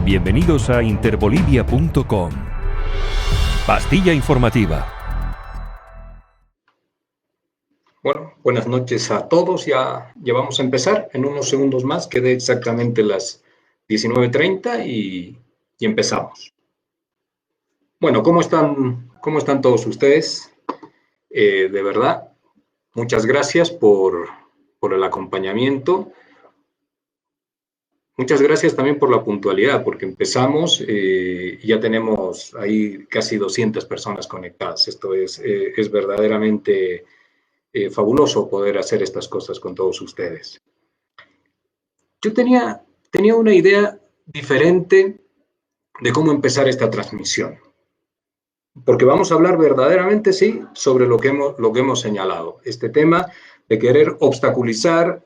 Bienvenidos a interbolivia.com. Pastilla informativa. Bueno, buenas noches a todos. Ya vamos a empezar en unos segundos más. Quedé exactamente las 19:30 y empezamos. Bueno, ¿cómo están todos ustedes? De verdad, muchas gracias por el acompañamiento. Muchas gracias también por la puntualidad, porque empezamos y ya tenemos ahí casi 200 personas conectadas. Esto es verdaderamente fabuloso poder hacer estas cosas con todos ustedes. Yo tenía una idea diferente de cómo empezar esta transmisión, porque vamos a hablar verdaderamente, sí, sobre lo que hemos señalado. Este tema de querer obstaculizar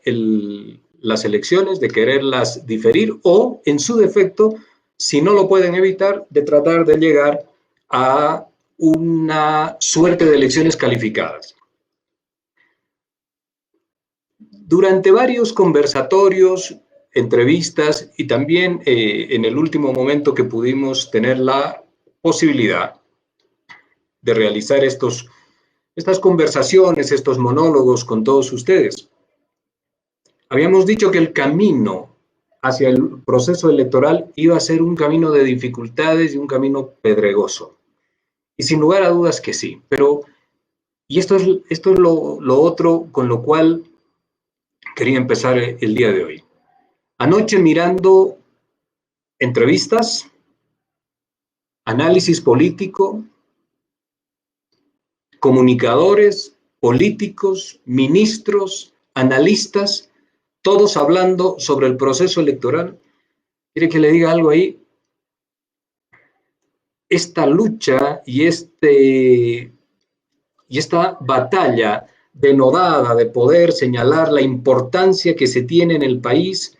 las elecciones, de quererlas diferir o, en su defecto, si no lo pueden evitar, de tratar de llegar a una suerte de elecciones calificadas. Durante varios conversatorios, entrevistas y también en el último momento que pudimos tener la posibilidad de realizar estas conversaciones, estos monólogos con todos ustedes, habíamos dicho que el camino hacia el proceso electoral iba a ser un camino de dificultades y un camino pedregoso. Y sin lugar a dudas que sí. Y esto es lo otro con lo cual quería empezar el día de hoy. Anoche, mirando entrevistas, análisis político, comunicadores, políticos, ministros, analistas, todos hablando sobre el proceso electoral. ¿Quiere que le diga algo ahí? Esta lucha y esta batalla denodada de poder señalar la importancia que se tiene en el país,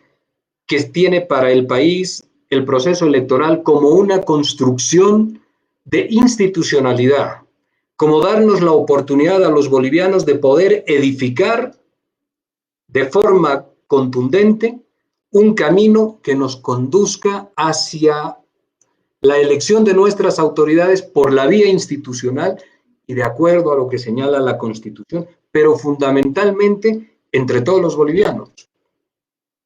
que tiene para el país el proceso electoral como una construcción de institucionalidad, como darnos la oportunidad a los bolivianos de poder edificar de forma contundente un camino que nos conduzca hacia la elección de nuestras autoridades por la vía institucional y de acuerdo a lo que señala la Constitución, pero fundamentalmente entre todos los bolivianos,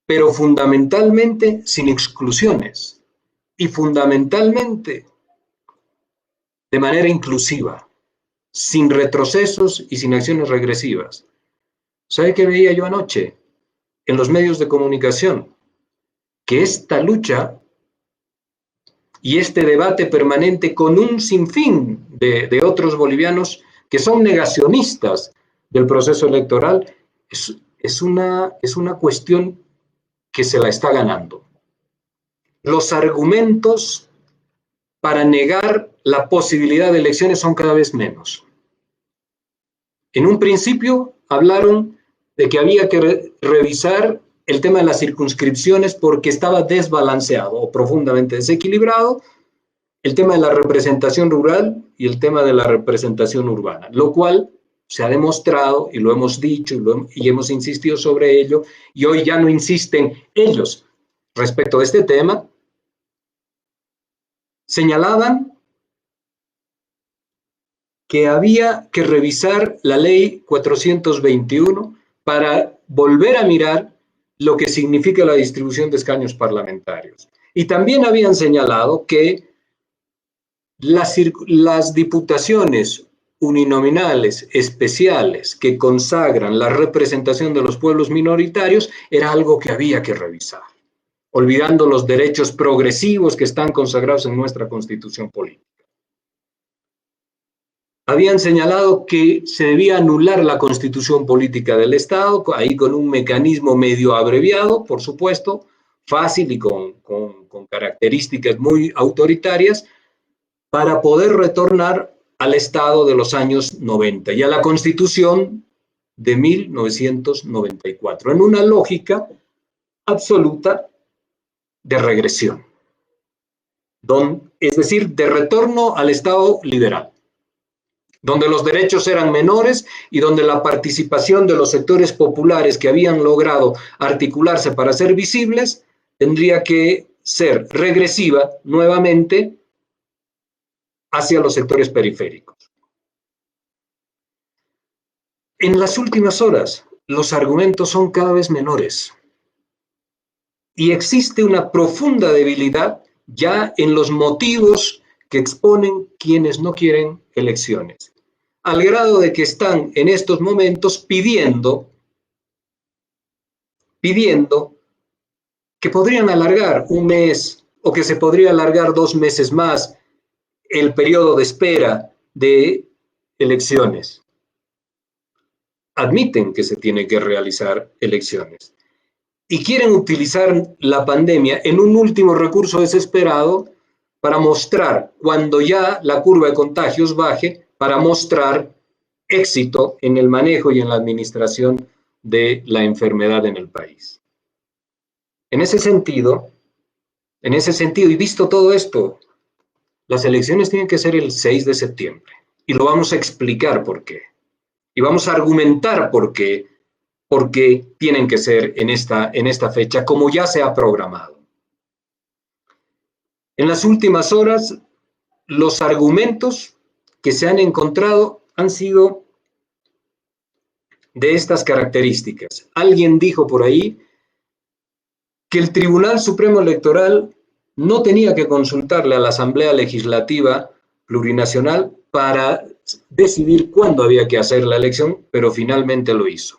pero fundamentalmente sin exclusiones y fundamentalmente de manera inclusiva, sin retrocesos y sin acciones regresivas. ¿Sabe qué veía yo anoche en los medios de comunicación? Que esta lucha y este debate permanente con un sinfín de otros bolivianos que son negacionistas del proceso electoral es una cuestión que se la está ganando. Los argumentos para negar la posibilidad de elecciones son cada vez menos. En un principio hablaron de que había que revisar el tema de las circunscripciones porque estaba desbalanceado o profundamente desequilibrado el tema de la representación rural y el tema de la representación urbana, lo cual se ha demostrado y lo hemos dicho y hemos insistido sobre ello, y hoy ya no insisten ellos respecto de este tema. Señalaban que había que revisar la ley 421 para volver a mirar lo que significa la distribución de escaños parlamentarios. Y también habían señalado que las diputaciones uninominales especiales que consagran la representación de los pueblos minoritarios era algo que había que revisar, olvidando los derechos progresivos que están consagrados en nuestra Constitución política. Habían señalado que se debía anular la Constitución política del Estado, ahí con un mecanismo medio abreviado, por supuesto, fácil y con características muy autoritarias, para poder retornar al Estado de los años 90 y a la Constitución de 1994, en una lógica absoluta de regresión, es decir, de retorno al Estado liberal, donde los derechos eran menores y donde la participación de los sectores populares que habían logrado articularse para ser visibles tendría que ser regresiva nuevamente hacia los sectores periféricos. En las últimas horas, los argumentos son cada vez menores y existe una profunda debilidad ya en los motivos que exponen quienes no quieren elecciones, al grado de que están en estos momentos pidiendo que podrían alargar un mes o que se podría alargar 2 meses más el periodo de espera de elecciones. Admiten que se tiene que realizar elecciones y quieren utilizar la pandemia en un último recurso desesperado para mostrar, cuando ya la curva de contagios baje, para mostrar éxito en el manejo y en la administración de la enfermedad en el país. En ese sentido, y visto todo esto, las elecciones tienen que ser el 6 de septiembre. Y lo vamos a explicar por qué. Y vamos a argumentar por qué tienen que ser en esta fecha, como ya se ha programado. En las últimas horas, los argumentos que se han encontrado han sido de estas características. Alguien dijo por ahí que el Tribunal Supremo Electoral no tenía que consultarle a la Asamblea Legislativa Plurinacional para decidir cuándo había que hacer la elección, pero finalmente lo hizo.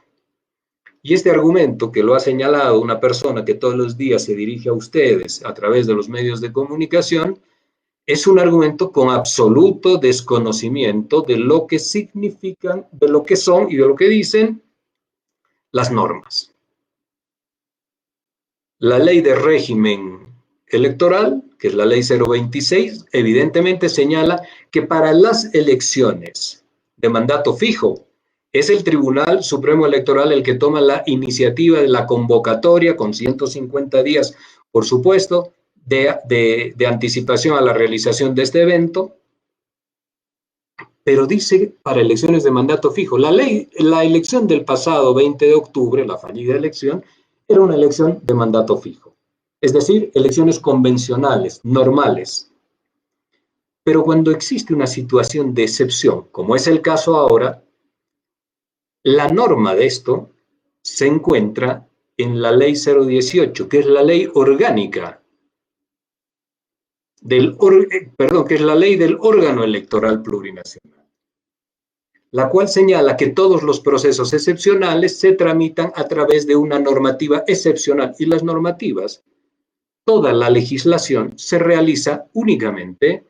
Y este argumento, que lo ha señalado una persona que todos los días se dirige a ustedes a través de los medios de comunicación, es un argumento con absoluto desconocimiento de lo que significan, de lo que son y de lo que dicen las normas. La ley de régimen electoral, que es la ley 026, evidentemente señala que para las elecciones de mandato fijo es el Tribunal Supremo Electoral el que toma la iniciativa de la convocatoria con 150 días, por supuesto, de anticipación a la realización de este evento, pero dice para elecciones de mandato fijo. La elección del pasado 20 de octubre, la fallida elección, era una elección de mandato fijo, es decir, elecciones convencionales, normales. Pero cuando existe una situación de excepción, como es el caso ahora, la norma de esto se encuentra en la ley 018, que es la ley orgánica, que es la ley del órgano electoral plurinacional, la cual señala que todos los procesos excepcionales se tramitan a través de una normativa excepcional, y las normativas, toda la legislación se realiza únicamente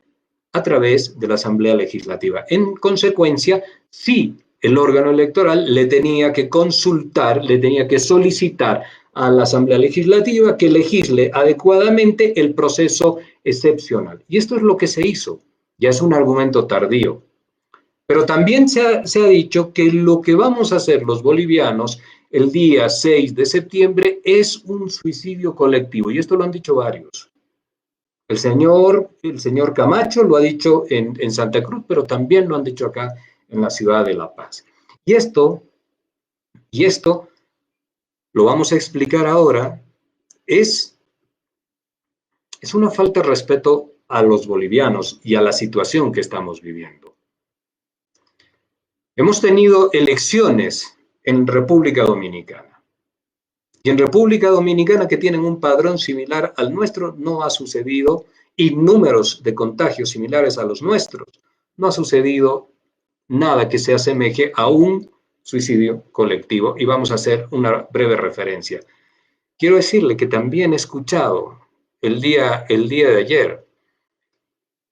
a través de la Asamblea Legislativa. En consecuencia, sí, el órgano electoral le tenía que consultar, le tenía que solicitar a la Asamblea Legislativa que legisle adecuadamente el proceso excepcional. Y esto es lo que se hizo. Ya es un argumento tardío. Pero también se ha dicho que lo que vamos a hacer los bolivianos el día 6 de septiembre es un suicidio colectivo. Y esto lo han dicho varios. El señor Camacho lo ha dicho en Santa Cruz, pero también lo han dicho acá en la ciudad de La Paz. Y esto lo vamos a explicar ahora, es una falta de respeto a los bolivianos y a la situación que estamos viviendo. Hemos tenido elecciones en República Dominicana. Y en República Dominicana, que tienen un padrón similar al nuestro, no ha sucedido, y números de contagios similares a los nuestros, no ha sucedido nada que se asemeje a un suicidio colectivo. Y vamos a hacer una breve referencia. Quiero decirle que también he escuchado el día de ayer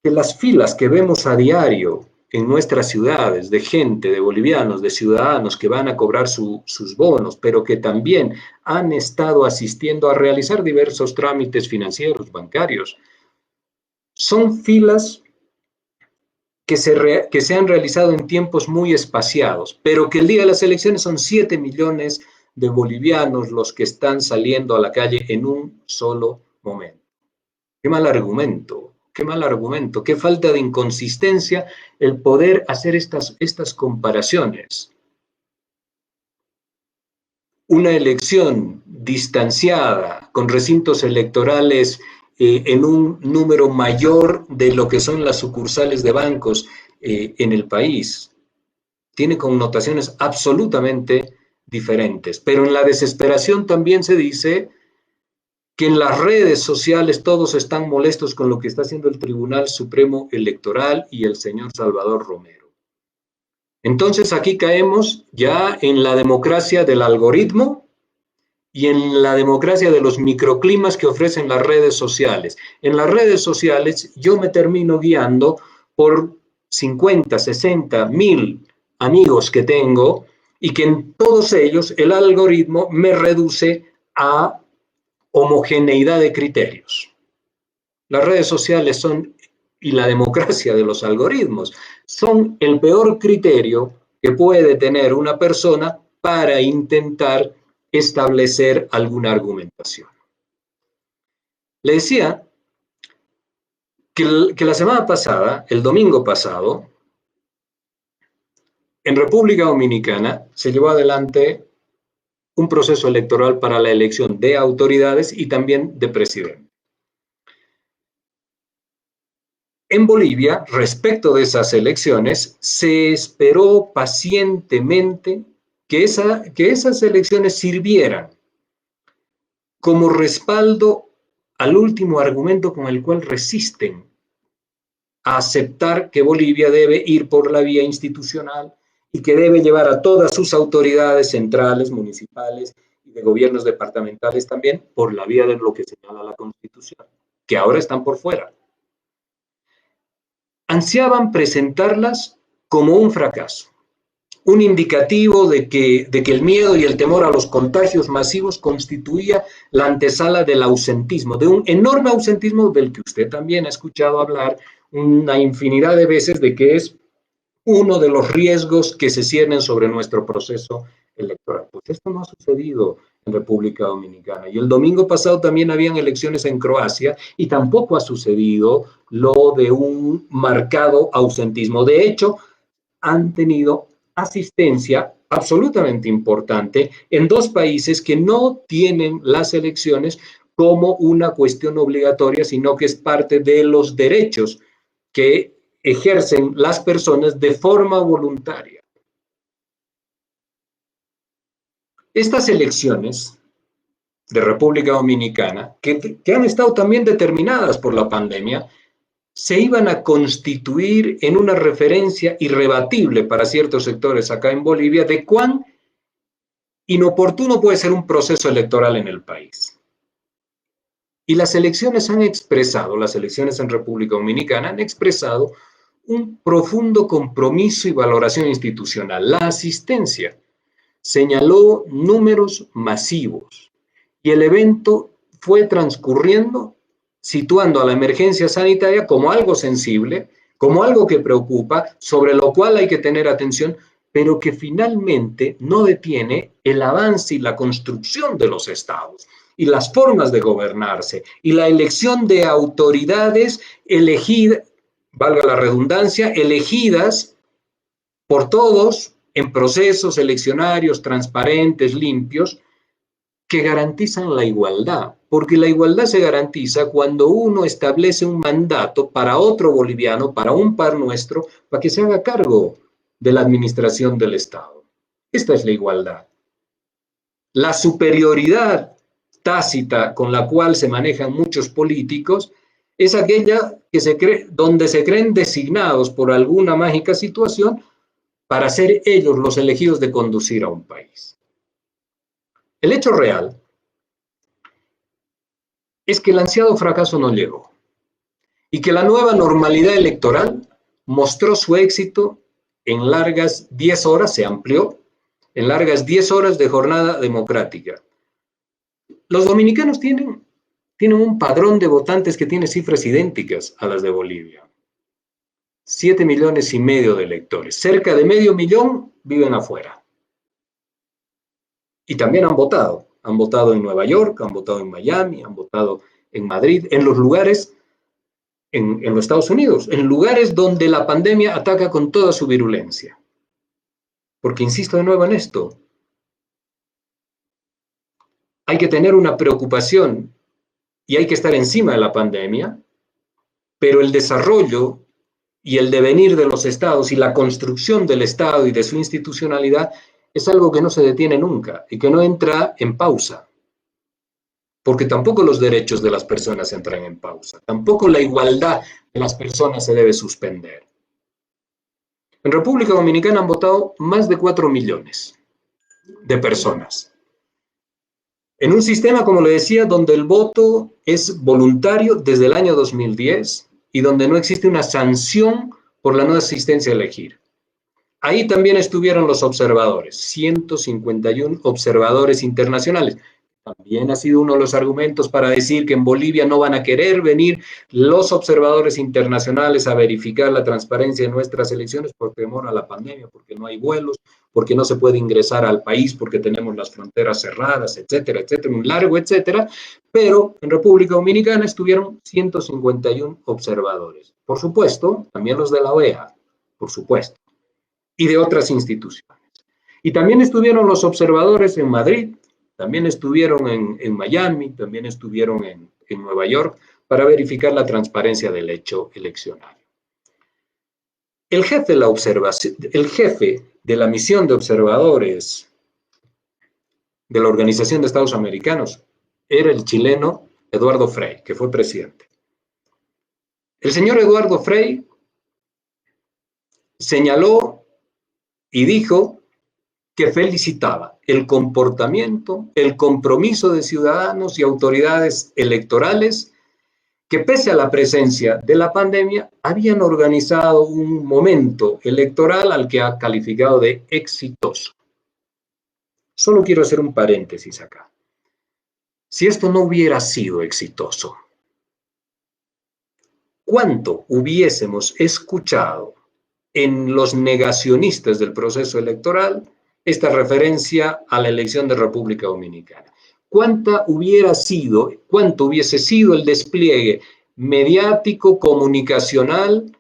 que las filas que vemos a diario en nuestras ciudades de gente, de bolivianos, de ciudadanos que van a cobrar sus bonos, pero que también han estado asistiendo a realizar diversos trámites financieros, bancarios, son filas que se han realizado en tiempos muy espaciados, pero que el día de las elecciones son 7 millones de bolivianos los que están saliendo a la calle en un solo momento. Qué mal argumento, qué falta de inconsistencia el poder hacer estas comparaciones. Una elección distanciada, con recintos electorales en un número mayor de lo que son las sucursales de bancos en el país. Tiene connotaciones absolutamente diferentes. Pero en la desesperación también se dice que en las redes sociales todos están molestos con lo que está haciendo el Tribunal Supremo Electoral y el señor Salvador Romero. Entonces aquí caemos ya en la democracia del algoritmo y en la democracia de los microclimas que ofrecen las redes sociales. En las redes sociales yo me termino guiando por 50, 60, 1000 amigos que tengo y que en todos ellos el algoritmo me reduce a homogeneidad de criterios. Las redes sociales son, y la democracia de los algoritmos, son el peor criterio que puede tener una persona para intentar establecer alguna argumentación. Le decía que la semana pasada, el domingo pasado, en República Dominicana se llevó adelante un proceso electoral para la elección de autoridades y también de presidente. En Bolivia, respecto de esas elecciones, se esperó pacientemente que esas elecciones sirvieran como respaldo al último argumento con el cual resisten a aceptar que Bolivia debe ir por la vía institucional y que debe llevar a todas sus autoridades centrales, municipales y de gobiernos departamentales también por la vía de lo que señala la Constitución, que ahora están por fuera. Ansiaban presentarlas como un fracaso, un indicativo de que el miedo y el temor a los contagios masivos constituía la antesala del ausentismo, de un enorme ausentismo del que usted también ha escuchado hablar una infinidad de veces, de que es uno de los riesgos que se ciernen sobre nuestro proceso electoral. Pues esto no ha sucedido en República Dominicana. Y el domingo pasado también habían elecciones en Croacia y tampoco ha sucedido lo de un marcado ausentismo. De hecho, han tenido asistencia absolutamente importante en dos países que no tienen las elecciones como una cuestión obligatoria, sino que es parte de los derechos que ejercen las personas de forma voluntaria. Estas elecciones de República Dominicana, que han estado también determinadas por la pandemia, se iban a constituir en una referencia irrebatible para ciertos sectores acá en Bolivia de cuán inoportuno puede ser un proceso electoral en el país. Y las elecciones en República Dominicana han expresado un profundo compromiso y valoración institucional. La asistencia señaló números masivos y el evento fue transcurriendo situando a la emergencia sanitaria como algo sensible, como algo que preocupa, sobre lo cual hay que tener atención, pero que finalmente no detiene el avance y la construcción de los estados y las formas de gobernarse y la elección de autoridades elegidas, valga la redundancia, elegidas por todos en procesos eleccionarios transparentes, limpios, que garantizan la igualdad, porque la igualdad se garantiza cuando uno establece un mandato para otro boliviano, para un par nuestro, para que se haga cargo de la administración del Estado. Esta es la igualdad. La superioridad tácita con la cual se manejan muchos políticos es aquella que donde se creen designados por alguna mágica situación para ser ellos los elegidos de conducir a un país. El hecho real es que el ansiado fracaso no llegó y que la nueva normalidad electoral mostró su éxito en largas 10 horas, se amplió, en largas 10 horas de jornada democrática. Los dominicanos tienen un padrón de votantes que tiene cifras idénticas a las de Bolivia. 7,5 millones de electores. Cerca de 500,000 viven afuera. Y también han votado. Han votado en Nueva York, han votado en Miami, han votado en Madrid, en los lugares, en los Estados Unidos, en lugares donde la pandemia ataca con toda su virulencia. Porque insisto de nuevo en esto, hay que tener una preocupación y hay que estar encima de la pandemia, pero el desarrollo y el devenir de los estados y la construcción del Estado y de su institucionalidad es algo que no se detiene nunca y que no entra en pausa, porque tampoco los derechos de las personas entran en pausa, tampoco la igualdad de las personas se debe suspender. En República Dominicana han votado más de 4 millones de personas. En un sistema, como le decía, donde el voto es voluntario desde el año 2010 y donde no existe una sanción por la no asistencia a elegir. Ahí también estuvieron los observadores, 151 observadores internacionales. También ha sido uno de los argumentos para decir que en Bolivia no van a querer venir los observadores internacionales a verificar la transparencia de nuestras elecciones por temor a la pandemia, porque no hay vuelos, porque no se puede ingresar al país, porque tenemos las fronteras cerradas, etcétera, etcétera, un largo etcétera. Pero en República Dominicana estuvieron 151 observadores. Por supuesto, también los de la OEA, por supuesto, y de otras instituciones. Y también estuvieron los observadores en Madrid, también estuvieron en Miami, también estuvieron en Nueva York para verificar la transparencia del hecho eleccionario. El jefe de la misión de observadores de la Organización de Estados Americanos era el chileno Eduardo Frei, que fue presidente. El señor Eduardo Frei señaló y dijo que felicitaba el comportamiento, el compromiso de ciudadanos y autoridades electorales que pese a la presencia de la pandemia habían organizado un momento electoral al que ha calificado de exitoso. Solo quiero hacer un paréntesis acá. Si esto no hubiera sido exitoso, ¿cuánto hubiésemos escuchado en los negacionistas del proceso electoral esta referencia a la elección de República Dominicana? ¿Cuánto hubiese sido el despliegue mediático, comunicacional,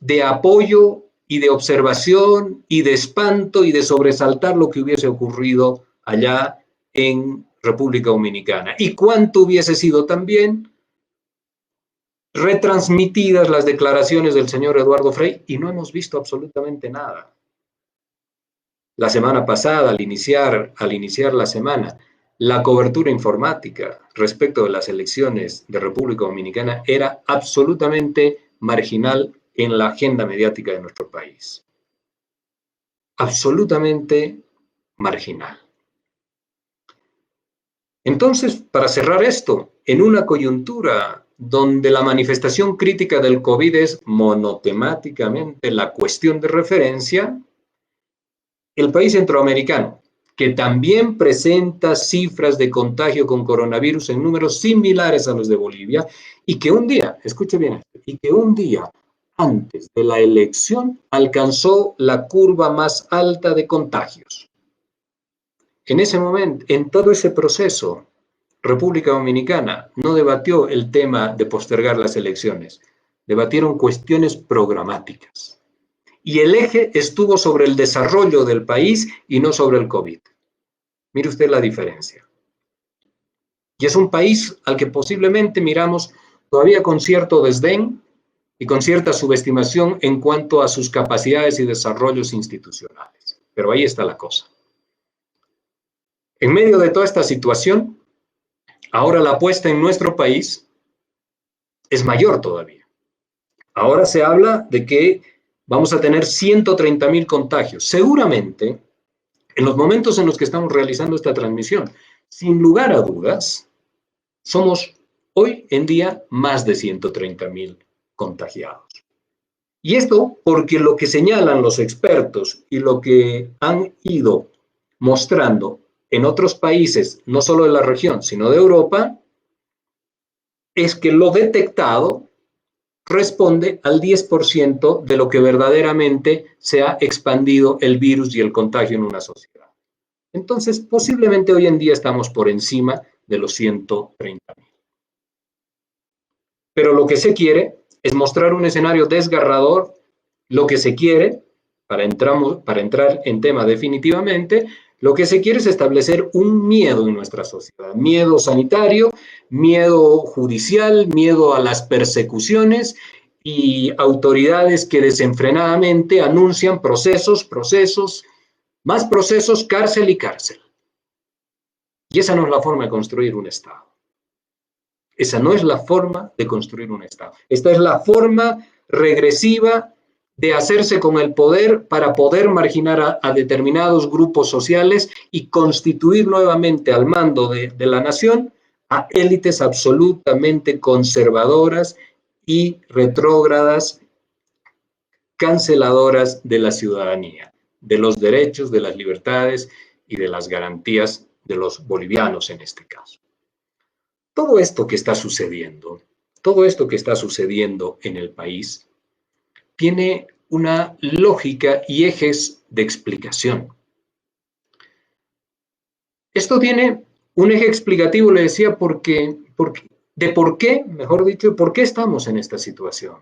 de apoyo y de observación y de espanto y de sobresaltar lo que hubiese ocurrido allá en República Dominicana? ¿Y cuánto hubiese sido también retransmitidas las declaraciones del señor Eduardo Frei? Y no hemos visto absolutamente nada. La semana pasada, al iniciar la semana, la cobertura informática respecto de las elecciones de República Dominicana era absolutamente marginal en la agenda mediática de nuestro país. Absolutamente marginal. Entonces, para cerrar esto, en una coyuntura donde la manifestación crítica del COVID es monotemáticamente la cuestión de referencia, el país centroamericano, que también presenta cifras de contagio con coronavirus en números similares a los de Bolivia, y que un día, escuche bien esto, y que un día antes de la elección alcanzó la curva más alta de contagios. En ese momento, en todo ese proceso, República Dominicana no debatió el tema de postergar las elecciones, debatieron cuestiones programáticas. Y el eje estuvo sobre el desarrollo del país y no sobre el COVID. Mire usted la diferencia. Y es un país al que posiblemente miramos todavía con cierto desdén y con cierta subestimación en cuanto a sus capacidades y desarrollos institucionales. Pero ahí está la cosa. En medio de toda esta situación, ahora la apuesta en nuestro país es mayor todavía. Ahora se habla de que vamos a tener 130,000 contagios. Seguramente, en los momentos en los que estamos realizando esta transmisión, sin lugar a dudas, somos hoy en día más de 130,000 contagiados. Y esto porque lo que señalan los expertos y lo que han ido mostrando en otros países, no solo de la región, sino de Europa, es que lo detectado responde al 10% de lo que verdaderamente se ha expandido el virus y el contagio en una sociedad. Entonces, posiblemente hoy en día estamos por encima de los 130,000. Pero lo que se quiere es mostrar un escenario desgarrador, lo que se quiere, para entrar en tema definitivamente, Lo que se quiere es establecer un miedo en nuestra sociedad, miedo sanitario, miedo judicial, miedo a las persecuciones y autoridades que desenfrenadamente anuncian procesos, más procesos, cárcel y cárcel. Y esa no es la forma de construir un Estado. Esa no es la forma de construir un Estado. Esta es la forma regresiva de hacerse con el poder para poder marginar a determinados grupos sociales y constituir nuevamente al mando de la nación a élites absolutamente conservadoras y retrógradas, canceladoras de la ciudadanía, de los derechos, de las libertades y de las garantías de los bolivianos en este caso. Todo esto que está sucediendo en el país, tiene una lógica y ejes de explicación. Esto tiene un eje explicativo, le decía, por qué estamos en esta situación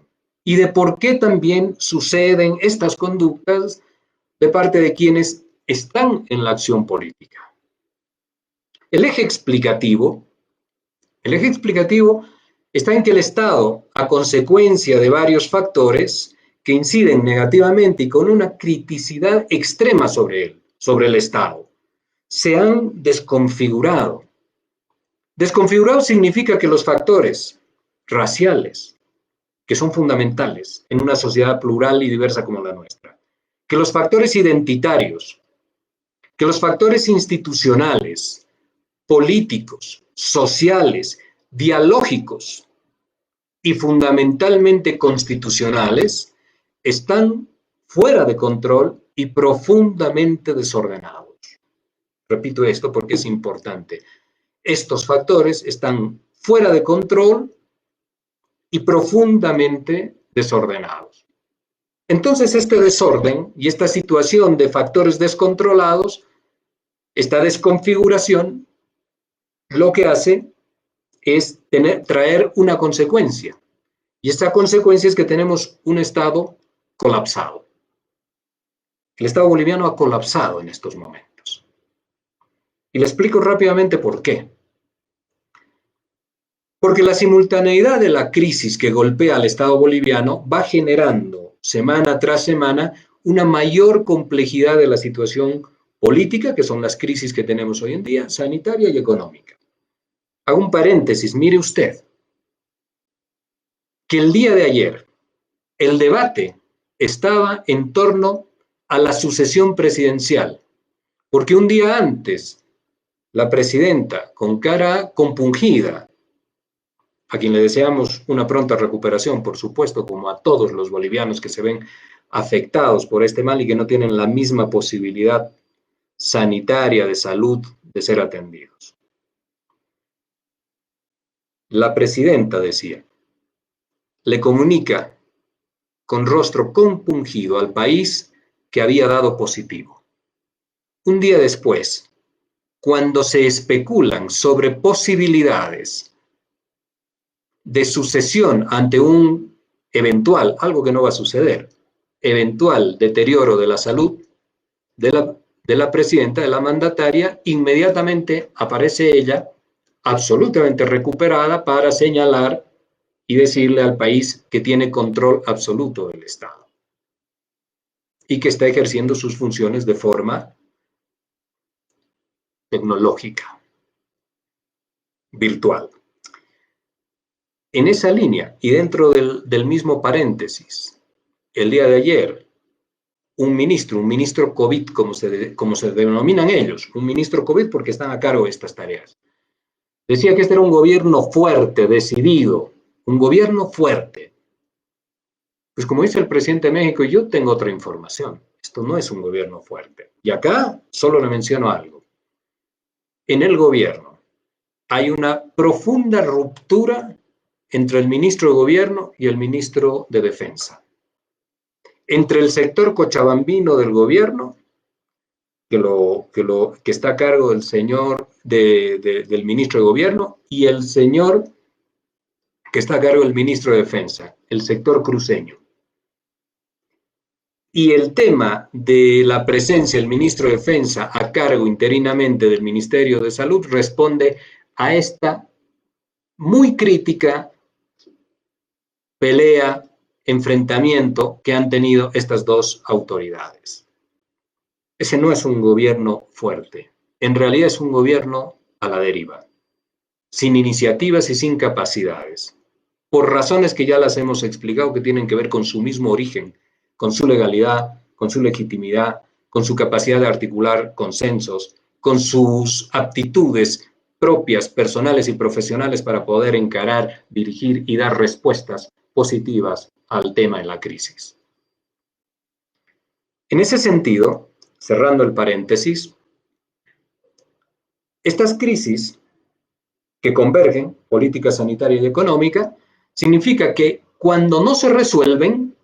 y de por qué también suceden estas conductas de parte de quienes están en la acción política. El eje explicativo está en que el Estado, a consecuencia de varios factores que inciden negativamente y con una criticidad extrema sobre él, sobre el Estado, se han desconfigurado. Desconfigurado significa que los factores raciales, que son fundamentales en una sociedad plural y diversa como la nuestra, que los factores identitarios, que los factores institucionales, políticos, sociales, dialógicos y fundamentalmente constitucionales están fuera de control y profundamente desordenados. Repito esto porque es importante. Estos factores están fuera de control y profundamente desordenados. Entonces, este desorden y esta situación de factores descontrolados, esta desconfiguración, lo que hace es traer una consecuencia. Y esta consecuencia es que tenemos un Estado colapsado. El Estado boliviano ha colapsado en estos momentos. Y le explico rápidamente por qué. Porque la simultaneidad de la crisis que golpea al Estado boliviano va generando semana tras semana una mayor complejidad de la situación política, que son las crisis que tenemos hoy en día, sanitaria y económica. Hago un paréntesis, mire usted, que el día de ayer el debate estaba en torno a la sucesión presidencial, porque un día antes la presidenta, con cara compungida, a quien le deseamos una pronta recuperación, por supuesto, como a todos los bolivianos que se ven afectados por este mal y que no tienen la misma posibilidad sanitaria de salud de ser atendidos. La presidenta decía, le comunica con rostro compungido al país que había dado positivo. Un día después, cuando se especulan sobre posibilidades de sucesión ante un eventual, algo que no va a suceder, eventual deterioro de la salud de la presidenta, de la mandataria, inmediatamente aparece ella absolutamente recuperada para señalar y decirle al país que tiene control absoluto del Estado y que está ejerciendo sus funciones de forma tecnológica, virtual. En esa línea y dentro del mismo paréntesis, el día de ayer, un ministro COVID, como se denominan ellos, un ministro COVID porque están a cargo de estas tareas, decía que este era un gobierno fuerte, decidido, un gobierno fuerte. Pues como dice el presidente de México, yo tengo otra información. Esto no es un gobierno fuerte. Y acá solo le menciono algo. En el gobierno hay una profunda ruptura entre el ministro de Gobierno y el ministro de Defensa. Entre el sector cochabambino del gobierno, que está a cargo del señor del ministro de Gobierno, y el señor que está a cargo del ministro de Defensa, el sector cruceño. Y el tema de la presencia del ministro de Defensa a cargo interinamente del Ministerio de Salud responde a esta muy crítica pelea, enfrentamiento que han tenido estas dos autoridades. Ese no es un gobierno fuerte, en realidad es un gobierno a la deriva, sin iniciativas y sin capacidades, por razones que ya las hemos explicado que tienen que ver con su mismo origen, con su legalidad, con su legitimidad, con su capacidad de articular consensos, con sus aptitudes propias, personales y profesionales para poder encarar, dirigir y dar respuestas positivas al tema de la crisis. En ese sentido, cerrando el paréntesis, estas crisis que convergen, política sanitaria y económica, significa que cuando no se resuelven,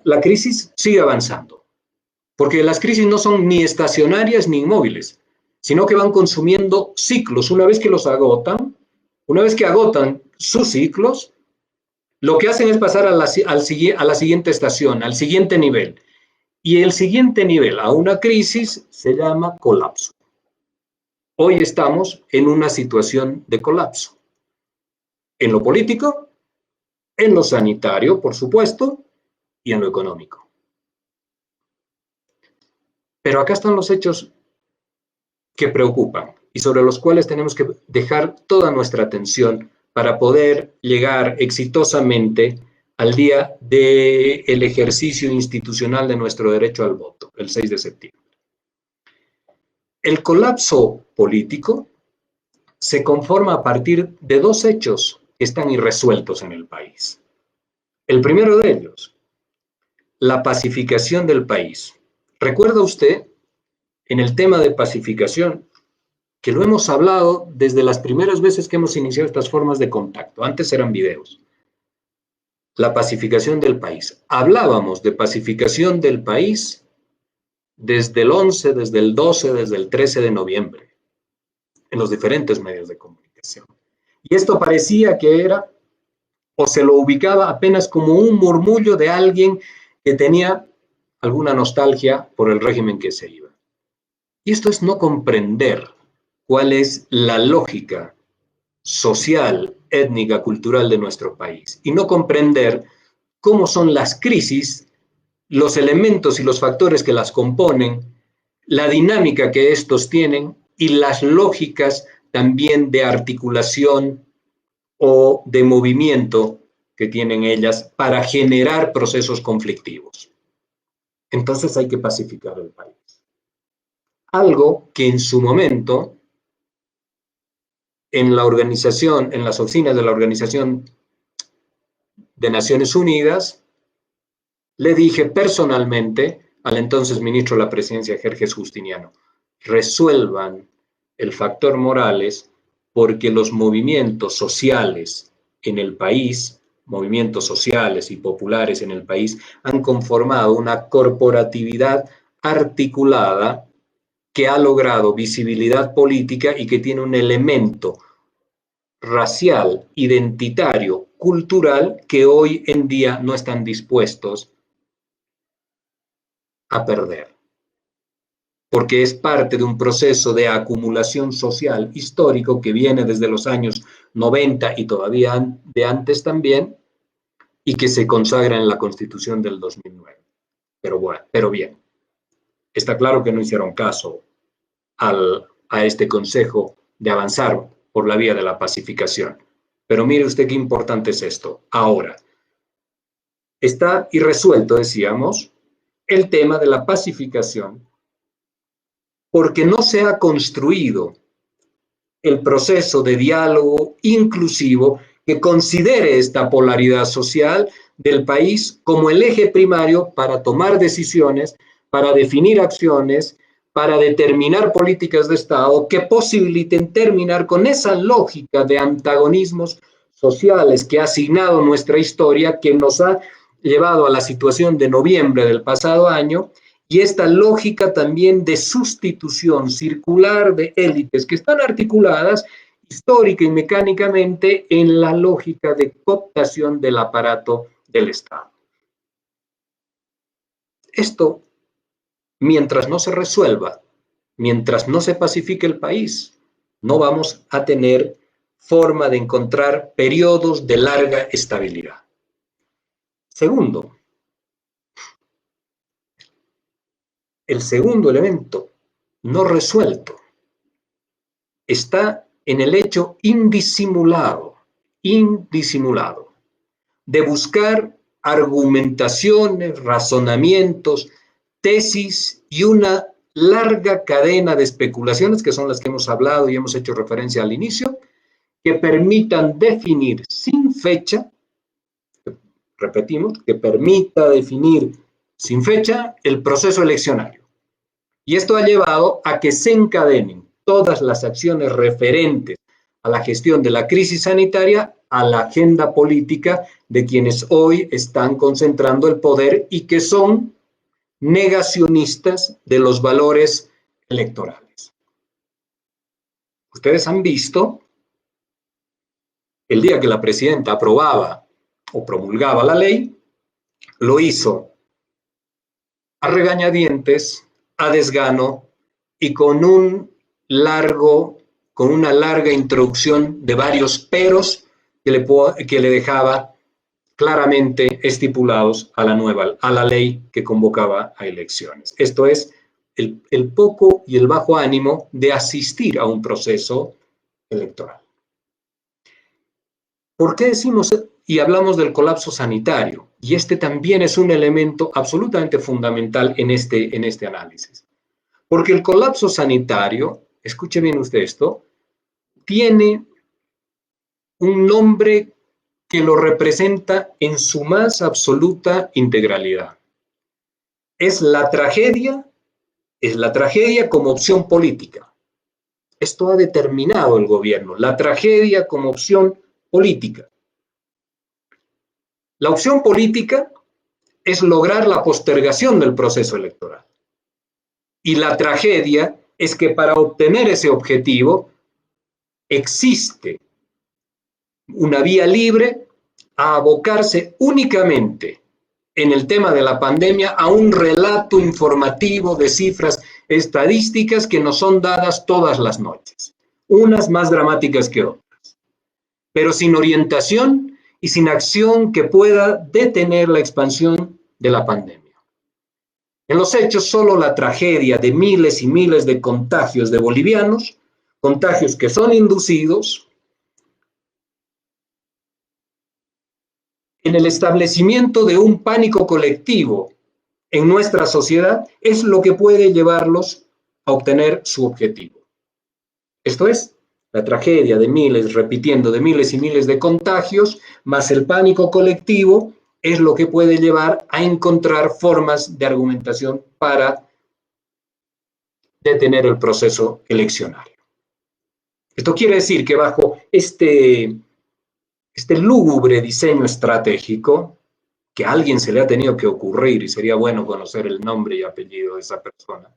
la crisis sigue avanzando, porque las crisis no son ni estacionarias ni inmóviles, sino que van consumiendo ciclos. Una vez que los agotan, una vez que agotan sus ciclos, lo que hacen es pasar a la siguiente estación, al siguiente nivel. Y el siguiente nivel a una crisis se llama colapso. Hoy estamos en una situación de colapso. En lo político, en lo sanitario, por supuesto, y en lo económico. Pero acá están los hechos que preocupan y sobre los cuales tenemos que dejar toda nuestra atención para poder llegar exitosamente al día del ejercicio institucional de nuestro derecho al voto, el 6 de septiembre. El colapso político se conforma a partir de dos hechos que están irresueltos en el país. El primero de ellos, la pacificación del país. ¿Recuerda usted en el tema de pacificación que lo hemos hablado desde las primeras veces que hemos iniciado estas formas de contacto? Antes eran videos. La pacificación del país. Hablábamos de pacificación del país desde el 11, desde el 12, desde el 13 de noviembre, en los diferentes medios de comunicación. Y esto parecía que era, o se lo ubicaba apenas como un murmullo de alguien que tenía alguna nostalgia por el régimen que se iba. Y esto es no comprender cuál es la lógica social, étnica, cultural de nuestro país y no comprender cómo son las crisis, los elementos y los factores que las componen, la dinámica que estos tienen y las lógicas también de articulación o de movimiento que tienen ellas para generar procesos conflictivos. Entonces hay que pacificar el país. Algo que en su momento, en la organización, en las oficinas de la Organización de Naciones Unidas, le dije personalmente al entonces ministro de la Presidencia, Jerjes Justiniano, resuelvan el factor Morales porque los movimientos sociales en el país, movimientos sociales y populares en el país, han conformado una corporatividad articulada que ha logrado visibilidad política y que tiene un elemento racial, identitario, cultural, que hoy en día no están dispuestos a perder, porque es parte de un proceso de acumulación social histórico que viene desde los años 90 y todavía de antes también, y que se consagra en la Constitución del 2009. Pero bien, está claro que no hicieron caso a este consejo de avanzar por la vía de la pacificación. Pero mire usted qué importante es esto. Ahora, está irresuelto, decíamos, el tema de la pacificación porque no se ha construido el proceso de diálogo inclusivo que considere esta polaridad social del país como el eje primario para tomar decisiones, para definir acciones, para determinar políticas de Estado que posibiliten terminar con esa lógica de antagonismos sociales que ha asignado nuestra historia, que nos ha llevado a la situación de noviembre del pasado año, y esta lógica también de sustitución circular de élites que están articuladas histórica y mecánicamente en la lógica de cooptación del aparato del Estado. Esto, mientras no se resuelva, mientras no se pacifique el país, no vamos a tener forma de encontrar periodos de larga estabilidad. Segundo, el segundo elemento no resuelto está en el hecho indisimulado de buscar argumentaciones, razonamientos, tesis y una larga cadena de especulaciones, que son las que hemos hablado y hemos hecho referencia al inicio, que permitan definir sin fecha, repetimos, que permita definir sin fecha el proceso eleccionario. Y esto ha llevado a que se encadenen todas las acciones referentes a la gestión de la crisis sanitaria a la agenda política de quienes hoy están concentrando el poder y que son negacionistas de los valores electorales. Ustedes han visto el día que la presidenta aprobaba o promulgaba la ley, lo hizo a regañadientes, a desgano y con una larga introducción de varios peros que le dejaba claramente estipulados a la ley que convocaba a elecciones. Esto es el poco y el bajo ánimo de asistir a un proceso electoral. ¿Por qué decimos y hablamos del colapso sanitario? Y este también es un elemento absolutamente fundamental en este análisis. Porque el colapso sanitario, escuche bien usted esto, tiene un nombre que lo representa en su más absoluta integralidad. Es la tragedia como opción política. Esto ha determinado el gobierno, la tragedia como opción política. La opción política es lograr la postergación del proceso electoral. Y la tragedia es que para obtener ese objetivo existe una vía libre a abocarse únicamente en el tema de la pandemia a un relato informativo de cifras estadísticas que nos son dadas todas las noches, unas más dramáticas que otras, pero sin orientación y sin acción que pueda detener la expansión de la pandemia. En los hechos, solo la tragedia de miles y miles de contagios de bolivianos, contagios que son inducidos, en el establecimiento de un pánico colectivo en nuestra sociedad, es lo que puede llevarlos a obtener su objetivo. Esto es, la tragedia de miles, repitiendo, de miles y miles de contagios, más el pánico colectivo, es lo que puede llevar a encontrar formas de argumentación para detener el proceso eleccionario. Esto quiere decir que bajo este lúgubre diseño estratégico, que a alguien se le ha tenido que ocurrir, y sería bueno conocer el nombre y apellido de esa persona,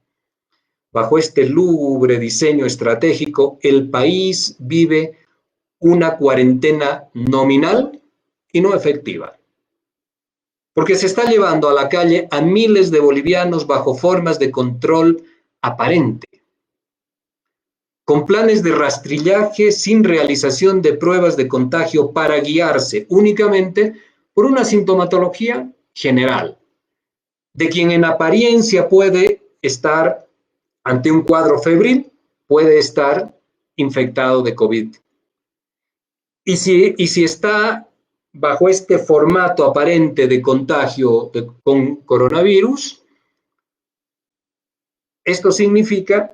bajo este lúgubre diseño estratégico, el país vive una cuarentena nominal y no efectiva. Porque se está llevando a la calle a miles de bolivianos bajo formas de control aparente, con planes de rastrillaje sin realización de pruebas de contagio para guiarse únicamente por una sintomatología general, de quien en apariencia puede estar ante un cuadro febril, puede estar infectado de COVID. Y si está bajo este formato aparente de contagio con coronavirus, esto significa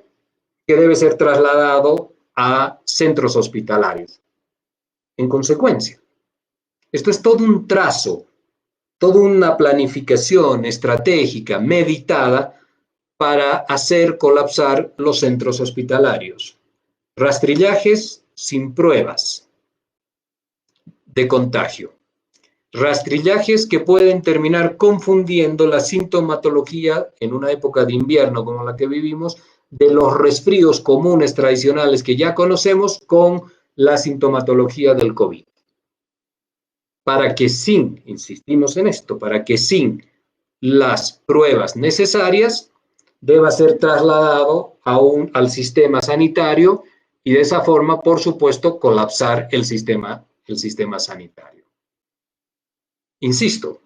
que debe ser trasladado a centros hospitalarios. En consecuencia, esto es todo un trazo, toda una planificación estratégica, meditada, para hacer colapsar los centros hospitalarios. Rastrillajes sin pruebas de contagio. Rastrillajes que pueden terminar confundiendo la sintomatología en una época de invierno como la que vivimos, de los resfríos comunes tradicionales que ya conocemos con la sintomatología del COVID. Para que insistimos en esto, para que sin las pruebas necesarias, deba ser trasladado al sistema sanitario y de esa forma, por supuesto, colapsar el sistema sanitario. Insisto,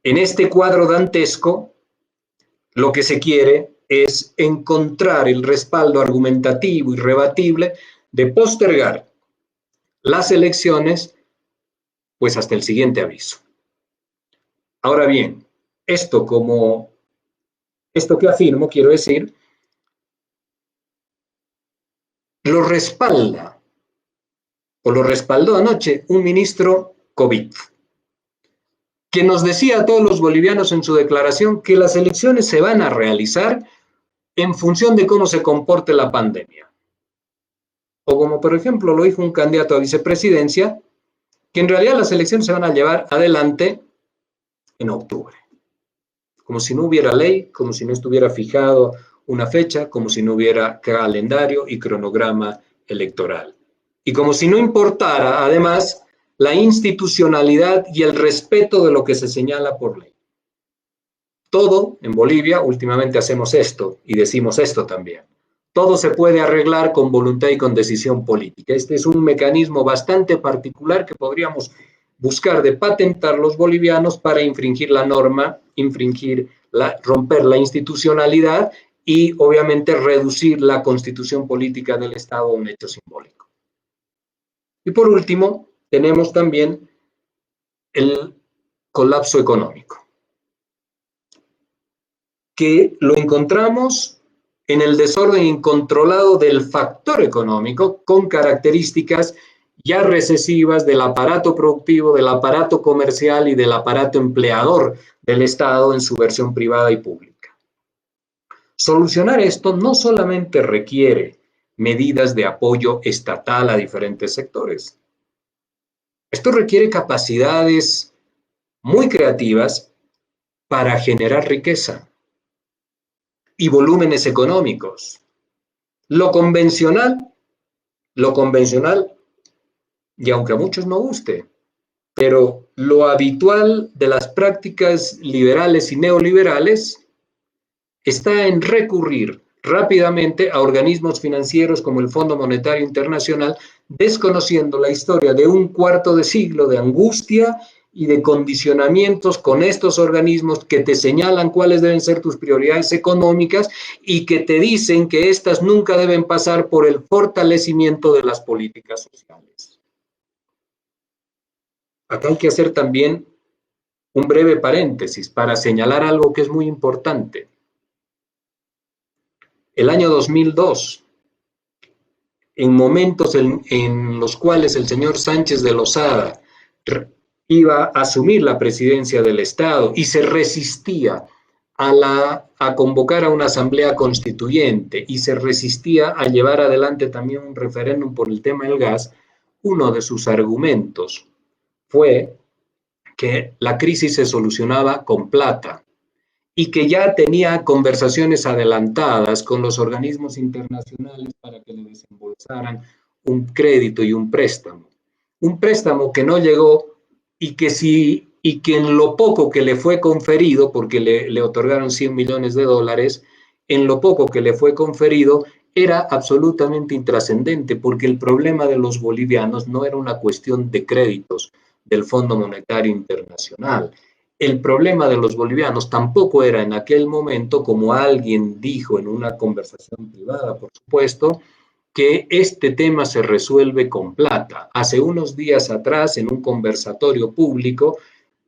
en este cuadro dantesco, lo que se quiere es encontrar el respaldo argumentativo y rebatible de postergar las elecciones, pues hasta el siguiente aviso. Ahora bien, esto que afirmo, quiero decir, lo respalda o lo respaldó anoche un ministro COVID, que nos decía a todos los bolivianos en su declaración que las elecciones se van a realizar en función de cómo se comporte la pandemia. O como por ejemplo lo dijo un candidato a vicepresidencia, que en realidad las elecciones se van a llevar adelante en octubre. Como si no hubiera ley, como si no estuviera fijado una fecha, como si no hubiera calendario y cronograma electoral. Y como si no importara, además, la institucionalidad y el respeto de lo que se señala por ley. Todo en Bolivia, últimamente hacemos esto y decimos esto también. Todo se puede arreglar con voluntad y con decisión política. Este es un mecanismo bastante particular que podríamos buscar de patentar los bolivianos para infringir la norma, romper la institucionalidad y obviamente reducir la constitución política del Estado a un hecho simbólico. Y por último, tenemos también el colapso económico, que lo encontramos en el desorden incontrolado del factor económico con características ya recesivas del aparato productivo, del aparato comercial y del aparato empleador del Estado en su versión privada y pública. Solucionar esto no solamente requiere medidas de apoyo estatal a diferentes sectores. Esto requiere capacidades muy creativas para generar riqueza y volúmenes económicos. Lo convencional, y aunque a muchos no guste, pero lo habitual de las prácticas liberales y neoliberales está en recurrir rápidamente a organismos financieros como el Fondo Monetario Internacional, desconociendo la historia de un cuarto de siglo de angustia y de condicionamientos con estos organismos que te señalan cuáles deben ser tus prioridades económicas y que te dicen que éstas nunca deben pasar por el fortalecimiento de las políticas sociales. Acá hay que hacer también un breve paréntesis para señalar algo que es muy importante. El año 2002, en momentos en los cuales el señor Sánchez de Lozada iba a asumir la presidencia del Estado y se resistía a convocar a una asamblea constituyente y se resistía a llevar adelante también un referéndum por el tema del gas, uno de sus argumentos fue que la crisis se solucionaba con plata y que ya tenía conversaciones adelantadas con los organismos internacionales para que le desembolsaran un crédito y un préstamo. Un préstamo que no llegó y que en lo poco que le fue conferido, porque le otorgaron $100 millones, en lo poco que le fue conferido era absolutamente intrascendente, porque el problema de los bolivianos no era una cuestión de créditos del Fondo Monetario Internacional. El problema de los bolivianos tampoco era en aquel momento, como alguien dijo en una conversación privada, por supuesto, que este tema se resuelve con plata. Hace unos días atrás, en un conversatorio público,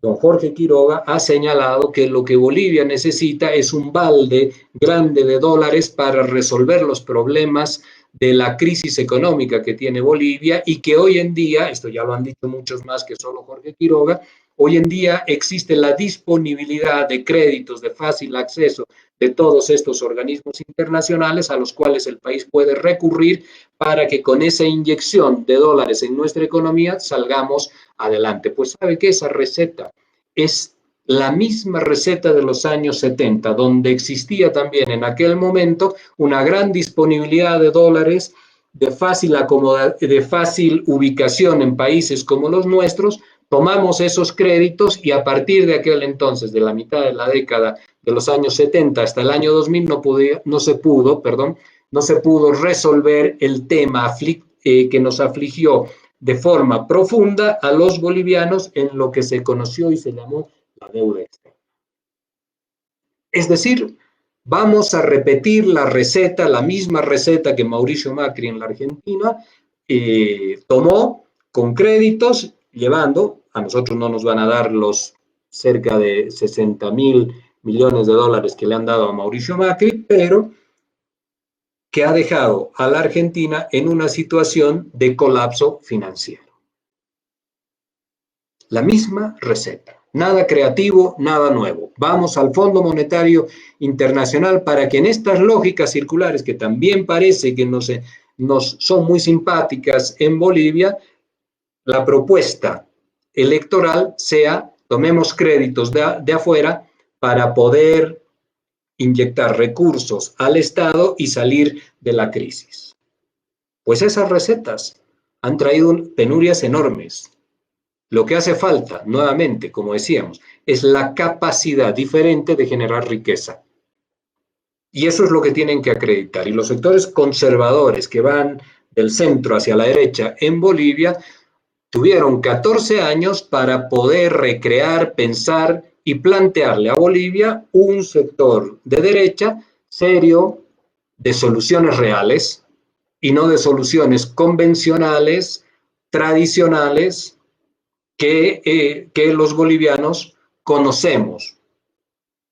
don Jorge Quiroga ha señalado que lo que Bolivia necesita es un balde grande de dólares para resolver los problemas de la crisis económica que tiene Bolivia y que hoy en día, esto ya lo han dicho muchos más que solo Jorge Quiroga, hoy en día existe la disponibilidad de créditos de fácil acceso de todos estos organismos internacionales a los cuales el país puede recurrir para que con esa inyección de dólares en nuestra economía salgamos adelante. Pues sabe que esa receta es la misma receta de los años 70, donde existía también en aquel momento una gran disponibilidad de dólares de fácil ubicación en países como los nuestros tomamos esos créditos y a partir de aquel entonces, de la mitad de la década de los años 70 hasta el año 2000, no se pudo resolver el tema que nos afligió de forma profunda a los bolivianos en lo que se conoció y se llamó la deuda externa. Es decir, vamos a repetir la receta, la misma receta que Mauricio Macri en la Argentina tomó con créditos, llevando, a nosotros no nos van a dar los cerca de 60.000 millones de dólares que le han dado a Mauricio Macri, pero que ha dejado a la Argentina en una situación de colapso financiero. La misma receta. Nada creativo, nada nuevo. Vamos al Fondo Monetario Internacional para que en estas lógicas circulares, que también parece que nos son muy simpáticas en Bolivia, la propuesta electoral sea: tomemos créditos de afuera para poder inyectar recursos al Estado y salir de la crisis. Pues esas recetas han traído penurias enormes. Lo que hace falta, nuevamente, como decíamos, es la capacidad diferente de generar riqueza. Y eso es lo que tienen que acreditar. Y los sectores conservadores que van del centro hacia la derecha en Bolivia tuvieron 14 años para poder recrear, pensar y plantearle a Bolivia un sector de derecha serio, de soluciones reales y no de soluciones convencionales, tradicionales, que los bolivianos conocemos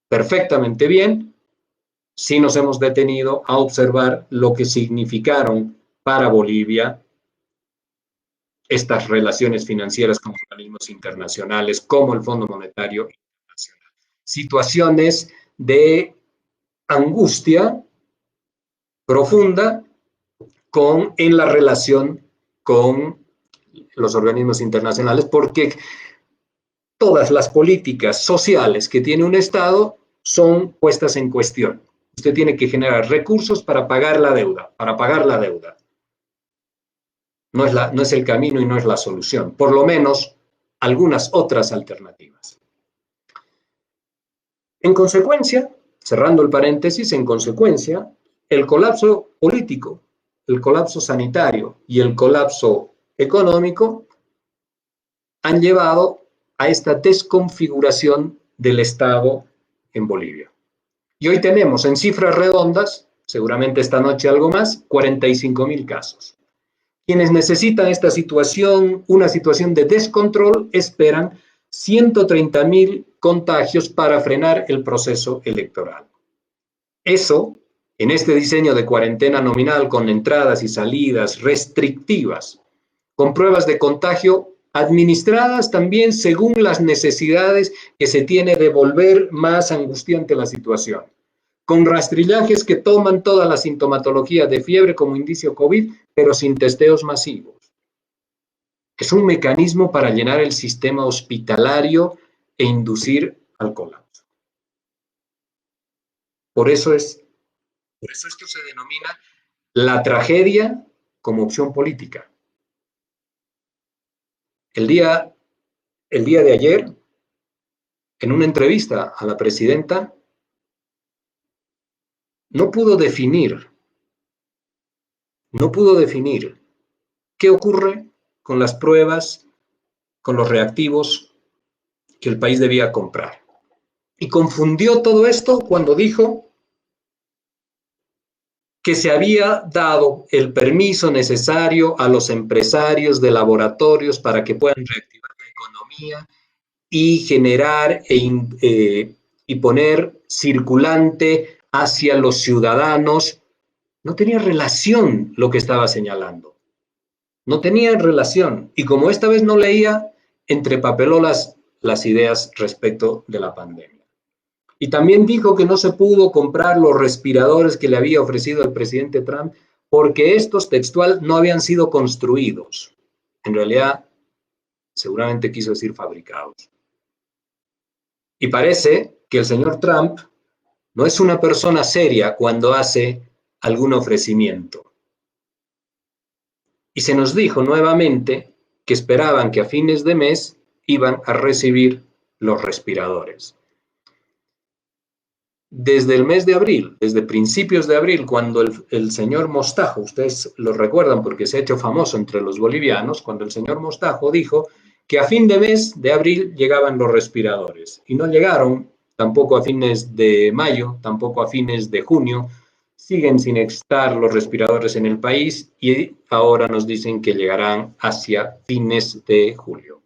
perfectamente bien si nos hemos detenido a observar lo que significaron para Bolivia estas relaciones financieras con organismos internacionales como el Fondo Monetario Internacional. Situaciones de angustia profunda en la relación con los organismos internacionales, porque todas las políticas sociales que tiene un Estado son puestas en cuestión. Usted tiene que generar recursos para pagar la deuda, No es el camino y no es la solución, por lo menos algunas otras alternativas. En consecuencia, cerrando el paréntesis, en consecuencia, el colapso político, el colapso sanitario y el colapso económico han llevado a esta desconfiguración del Estado en Bolivia. Y hoy tenemos en cifras redondas, seguramente esta noche algo más, 45.000 casos. Quienes necesitan esta situación, una situación de descontrol, esperan 130.000 contagios para frenar el proceso electoral. Eso, en este diseño de cuarentena nominal con entradas y salidas restrictivas, con pruebas de contagio administradas también según las necesidades que se tiene de volver más angustiante la situación, con rastrillajes que toman toda la sintomatología de fiebre como indicio COVID, pero sin testeos masivos. Es un mecanismo para llenar el sistema hospitalario e inducir al colapso. Por eso esto se denomina la tragedia como opción política. El día de ayer, en una entrevista a la presidenta, no pudo definir qué ocurre con las pruebas, con los reactivos que el país debía comprar. Y confundió todo esto cuando dijo que se había dado el permiso necesario a los empresarios de laboratorios para que puedan reactivar la economía y generar y poner circulante hacia los ciudadanos. No tenía relación lo que estaba señalando. No tenía relación. Y como esta vez no leía, entrepapeló las ideas respecto de la pandemia. Y también dijo que no se pudo comprar los respiradores que le había ofrecido el presidente Trump porque estos, textual, no habían sido construidos. En realidad, seguramente quiso decir fabricados. Y parece que el señor Trump no es una persona seria cuando hace algún ofrecimiento. Y se nos dijo nuevamente que esperaban que a fines de mes iban a recibir los respiradores. Desde el mes de abril, desde principios de abril, cuando el señor Mostajo, ustedes lo recuerdan porque se ha hecho famoso entre los bolivianos, cuando el señor Mostajo dijo que a fin de mes de abril llegaban los respiradores y no llegaron tampoco a fines de mayo, tampoco a fines de junio, siguen sin estar los respiradores en el país y ahora nos dicen que llegarán hacia fines de julio.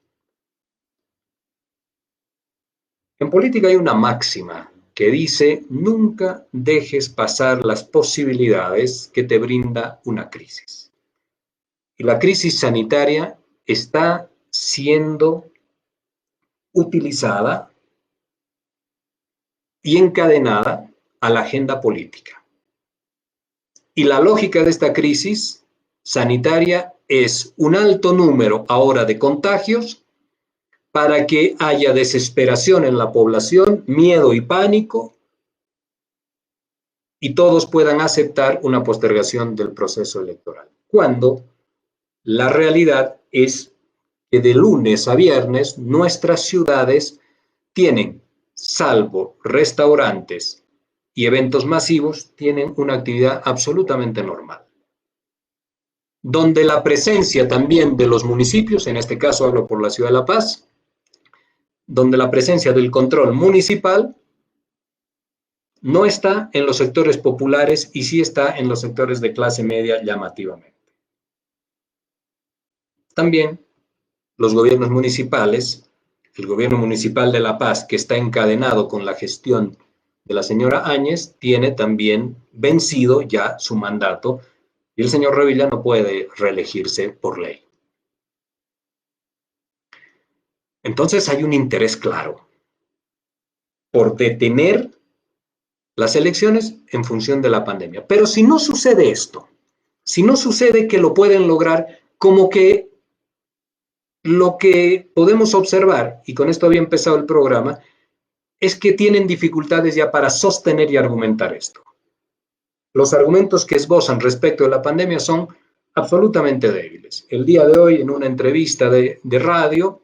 En política hay una máxima que dice: nunca dejes pasar las posibilidades que te brinda una crisis. Y la crisis sanitaria está siendo utilizada y encadenada a la agenda política. Y la lógica de esta crisis sanitaria es un alto número ahora de contagios para que haya desesperación en la población, miedo y pánico, y todos puedan aceptar una postergación del proceso electoral. Cuando la realidad es que de lunes a viernes nuestras ciudades tienen, salvo restaurantes y eventos masivos, tienen una actividad absolutamente normal. Donde la presencia también de los municipios, en este caso hablo por la ciudad de La Paz, donde la presencia del control municipal no está en los sectores populares y sí está en los sectores de clase media llamativamente. También los gobiernos municipales, el gobierno municipal de La Paz, que está encadenado con la gestión de la señora Áñez, tiene también vencido ya su mandato y el señor Revilla no puede reelegirse por ley. Entonces hay un interés claro por detener las elecciones en función de la pandemia. Pero si no sucede esto, si no sucede que lo pueden lograr, como que lo que podemos observar, y con esto había empezado el programa, es que tienen dificultades ya para sostener y argumentar esto. Los argumentos que esbozan respecto de la pandemia son absolutamente débiles. El día de hoy, en una entrevista de radio,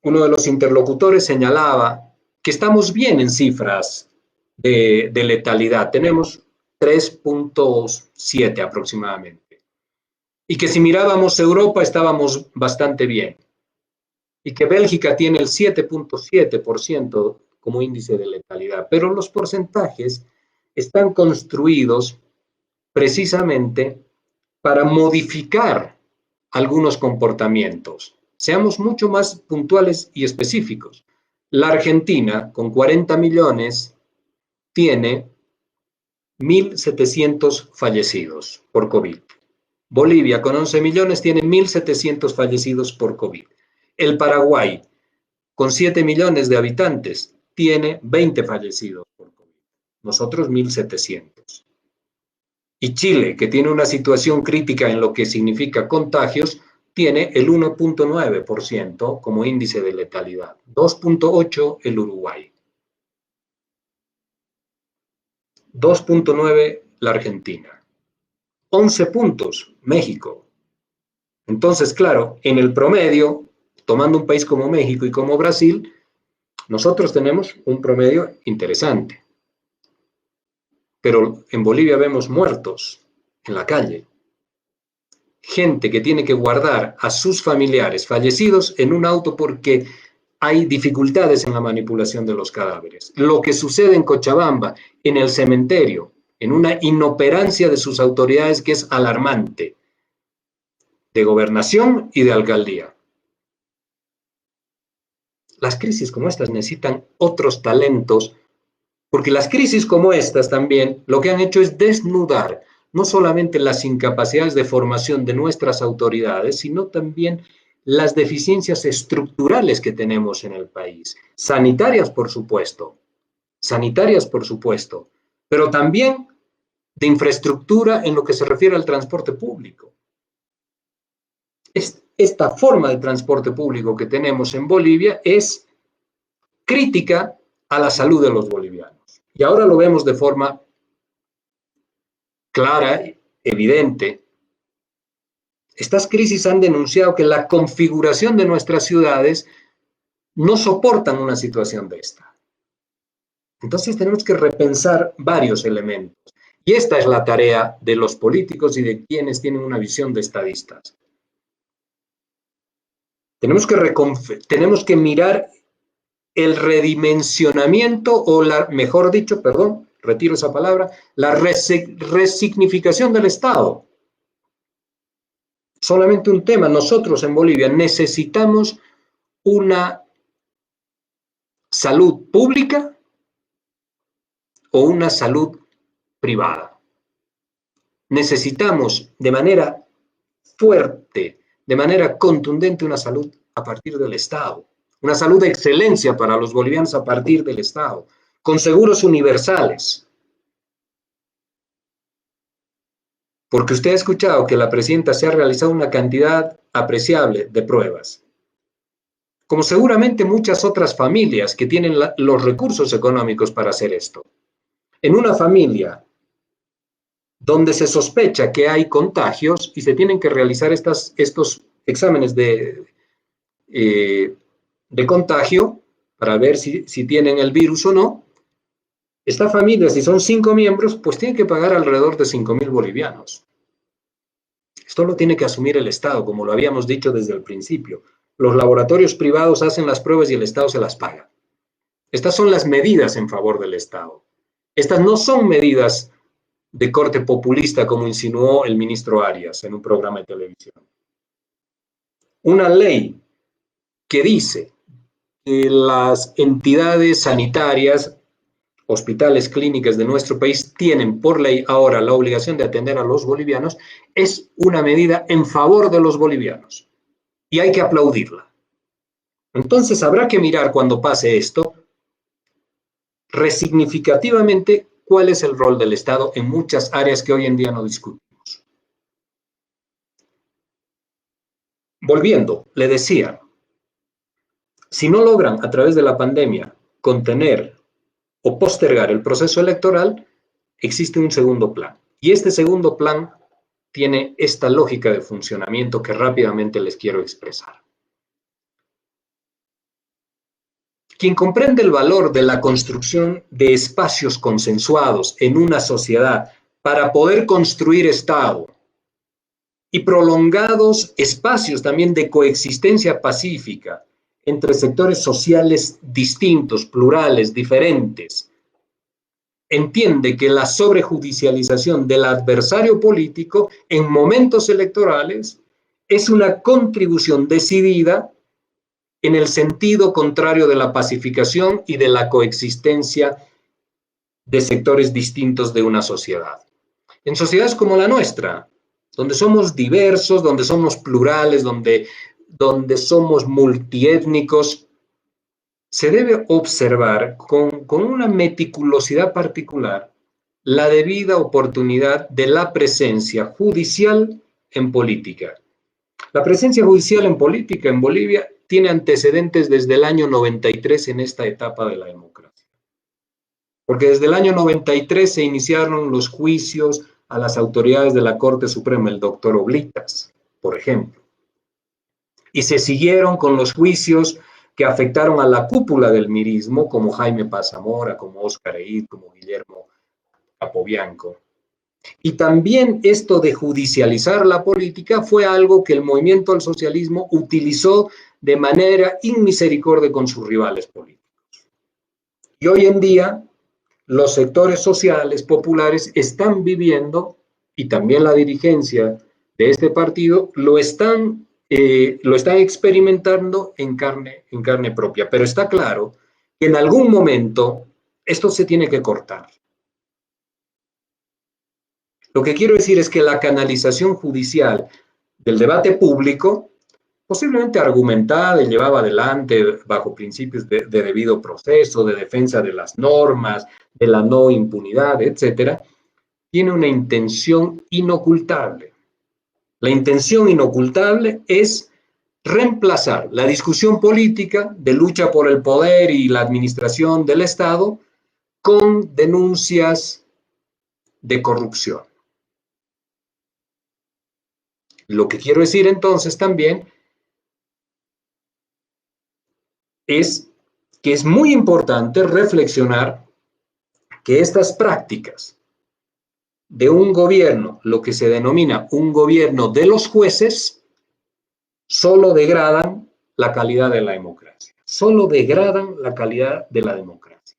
uno de los interlocutores señalaba que estamos bien en cifras de letalidad. Tenemos 3.7 aproximadamente. Y que si mirábamos Europa estábamos bastante bien. Y que Bélgica tiene el 7.7% como índice de letalidad. Pero los porcentajes están construidos precisamente para modificar algunos comportamientos. Seamos mucho más puntuales y específicos. La Argentina, con 40 millones, tiene 1.700 fallecidos por COVID. Bolivia, con 11 millones, tiene 1.700 fallecidos por COVID. El Paraguay, con 7 millones de habitantes, tiene 20 fallecidos por COVID. Nosotros 1.700. Y Chile, que tiene una situación crítica en lo que significa contagios, tiene el 1.9% como índice de letalidad, 2.8% el Uruguay, 2.9% la Argentina, 11 puntos México. Entonces, claro, en el promedio, tomando un país como México y como Brasil, nosotros tenemos un promedio interesante. Pero en Bolivia vemos muertos en la calle. Gente que tiene que guardar a sus familiares fallecidos en un auto porque hay dificultades en la manipulación de los cadáveres. Lo que sucede en Cochabamba, en el cementerio, en una inoperancia de sus autoridades que es alarmante, de gobernación y de alcaldía. Las crisis como estas necesitan otros talentos, porque las crisis como estas también lo que han hecho es desnudar no solamente las incapacidades de formación de nuestras autoridades, sino también las deficiencias estructurales que tenemos en el país. Sanitarias, por supuesto, pero también de infraestructura en lo que se refiere al transporte público. Esta forma de transporte público que tenemos en Bolivia es crítica a la salud de los bolivianos. Y ahora lo vemos de forma clara, evidente, Estas crisis han denunciado que la configuración de nuestras ciudades no soportan una situación de esta. Entonces tenemos que repensar varios elementos. Y esta es la tarea de los políticos y de quienes tienen una visión de estadistas. Tenemos que mirar el redimensionamiento o mejor dicho, perdón, retiro esa palabra, la resignificación del Estado. Solamente un tema, nosotros en Bolivia necesitamos una salud pública o una salud privada. Necesitamos de manera fuerte, de manera contundente una salud a partir del Estado, una salud de excelencia para los bolivianos a partir del Estado, con seguros universales. Porque usted ha escuchado que la presidenta se ha realizado una cantidad apreciable de pruebas, como seguramente muchas otras familias que tienen los recursos económicos para hacer esto. En una familia donde se sospecha que hay contagios y se tienen que realizar estos exámenes de contagio para ver si tienen el virus o no, esta familia, si son 5 miembros, pues tiene que pagar alrededor de 5.000 bolivianos. Esto lo tiene que asumir el Estado, como lo habíamos dicho desde el principio. Los laboratorios privados hacen las pruebas y el Estado se las paga. Estas son las medidas en favor del Estado. Estas no son medidas de corte populista, como insinuó el ministro Arias en un programa de televisión. Una ley que dice que las entidades sanitarias, hospitales, clínicas de nuestro país tienen por ley ahora la obligación de atender a los bolivianos, es una medida en favor de los bolivianos y hay que aplaudirla. Entonces habrá que mirar cuando pase esto resignificativamente cuál es el rol del Estado en muchas áreas que hoy en día no discutimos. Volviendo, le decía, si no logran a través de la pandemia contener o postergar el proceso electoral, existe un segundo plan. Y este segundo plan tiene esta lógica de funcionamiento que rápidamente les quiero expresar. Quien comprende el valor de la construcción de espacios consensuados en una sociedad para poder construir Estado y prolongados espacios también de coexistencia pacífica entre sectores sociales distintos, plurales, diferentes, entiende que la sobrejudicialización del adversario político en momentos electorales es una contribución decidida en el sentido contrario de la pacificación y de la coexistencia de sectores distintos de una sociedad. En sociedades como la nuestra, donde somos diversos, donde somos plurales, donde somos multiétnicos, se debe observar con una meticulosidad particular la debida oportunidad de la presencia judicial en política. La presencia judicial en política en Bolivia tiene antecedentes desde el año 93 en esta etapa de la democracia. Porque desde el año 93 se iniciaron los juicios a las autoridades de la Corte Suprema, el doctor Oblitas, por ejemplo. Y se siguieron con los juicios que afectaron a la cúpula del mirismo, como Jaime Paz Zamora, como Óscar Eid, como Guillermo Apobianco. Y también esto de judicializar la política fue algo que el movimiento al socialismo utilizó de manera inmisericordia con sus rivales políticos. Y hoy en día los sectores sociales populares están viviendo, y también la dirigencia de este partido lo están experimentando en carne propia. Pero está claro que en algún momento esto se tiene que cortar. Lo que quiero decir es que la canalización judicial del debate público, posiblemente argumentada y llevada adelante bajo principios de debido proceso, de defensa de las normas, de la no impunidad, etcétera, tiene una intención inocultable. La intención inocultable es reemplazar la discusión política de lucha por el poder y la administración del Estado con denuncias de corrupción. Lo que quiero decir entonces también es que es muy importante reflexionar que estas prácticas de un gobierno, lo que se denomina un gobierno de los jueces, solo degradan la calidad de la democracia. Solo degradan la calidad de la democracia.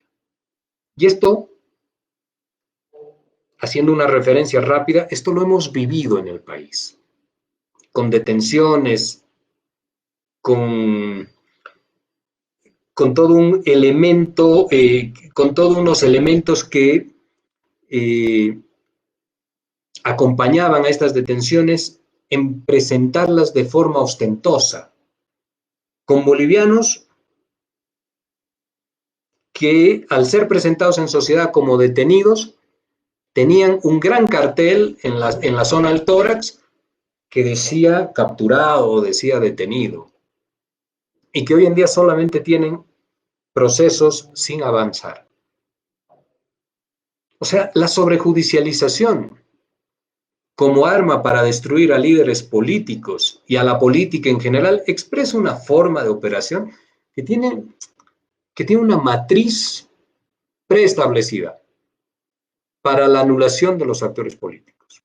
Y esto, haciendo una referencia rápida, esto lo hemos vivido en el país, con detenciones, con todo un elemento, con todos unos elementos que acompañaban a estas detenciones en presentarlas de forma ostentosa, con bolivianos que al ser presentados en sociedad como detenidos, tenían un gran cartel en la zona del tórax que decía capturado o decía detenido, y que hoy en día solamente tienen procesos sin avanzar. O sea, la sobrejudicialización como arma para destruir a líderes políticos y a la política en general expresa una forma de operación que tiene una matriz preestablecida para la anulación de los actores políticos.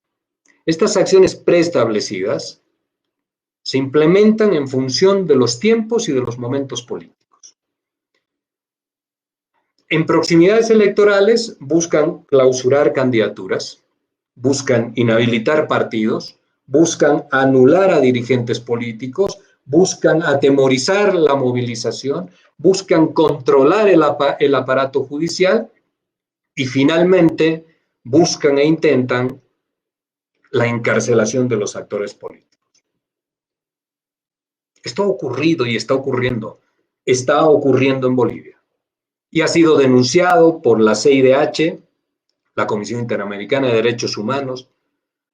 Estas acciones preestablecidas se implementan en función de los tiempos y de los momentos políticos. En proximidades electorales buscan clausurar candidaturas, buscan inhabilitar partidos, buscan anular a dirigentes políticos, buscan atemorizar la movilización, buscan controlar el aparato judicial y finalmente buscan e intentan la encarcelación de los actores políticos. Esto ha ocurrido y está ocurriendo en Bolivia y ha sido denunciado por la CIDH, la Comisión Interamericana de Derechos Humanos,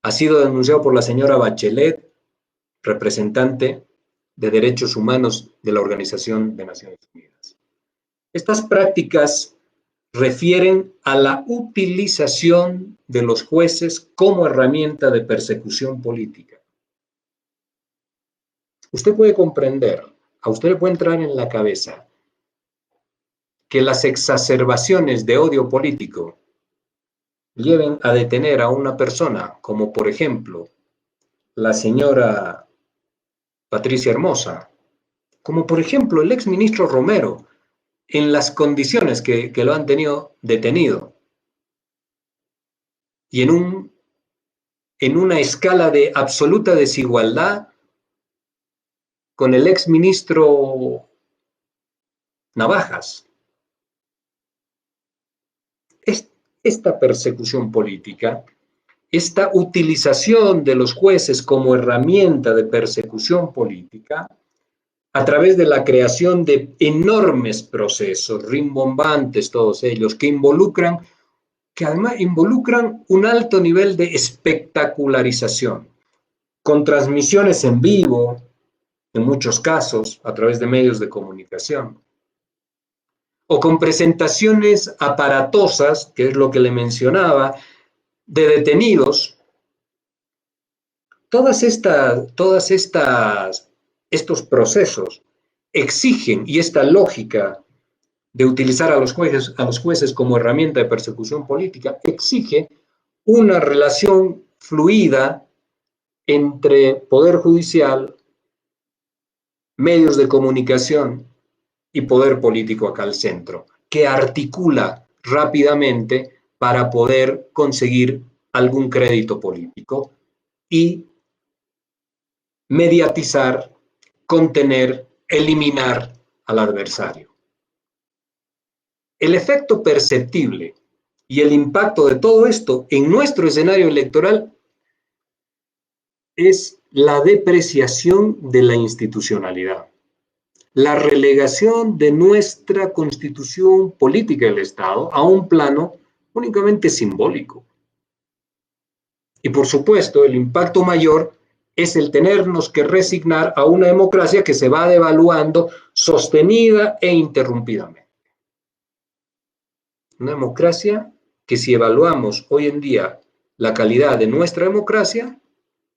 ha sido denunciado por la señora Bachelet, representante de Derechos Humanos de la Organización de Naciones Unidas. Estas prácticas refieren a la utilización de los jueces como herramienta de persecución política. Usted puede comprender, a usted le puede entrar en la cabeza que las exacerbaciones de odio político lleven a detener a una persona, como por ejemplo la señora Patricia Hermosa, como por ejemplo el exministro Romero, en las condiciones que lo han tenido detenido, y en una escala de absoluta desigualdad con el exministro Navajas. Esta persecución política, esta utilización de los jueces como herramienta de persecución política, a través de la creación de enormes procesos, rimbombantes todos ellos, que además involucran un alto nivel de espectacularización, con transmisiones en vivo, en muchos casos, a través de medios de comunicación, o con presentaciones aparatosas, que es lo que le mencionaba, de detenidos. Estos procesos exigen, y esta lógica de utilizar a los jueces como herramienta de persecución política, exige una relación fluida entre poder judicial, medios de comunicación y poder político acá al centro, que articula rápidamente para poder conseguir algún crédito político y mediatizar, contener, eliminar al adversario. El efecto perceptible y el impacto de todo esto en nuestro escenario electoral es la depreciación de la institucionalidad, la relegación de nuestra constitución política del Estado a un plano únicamente simbólico. Y por supuesto, el impacto mayor es el tenernos que resignar a una democracia que se va devaluando sostenida e interrumpidamente. Una democracia que, si evaluamos hoy en día la calidad de nuestra democracia,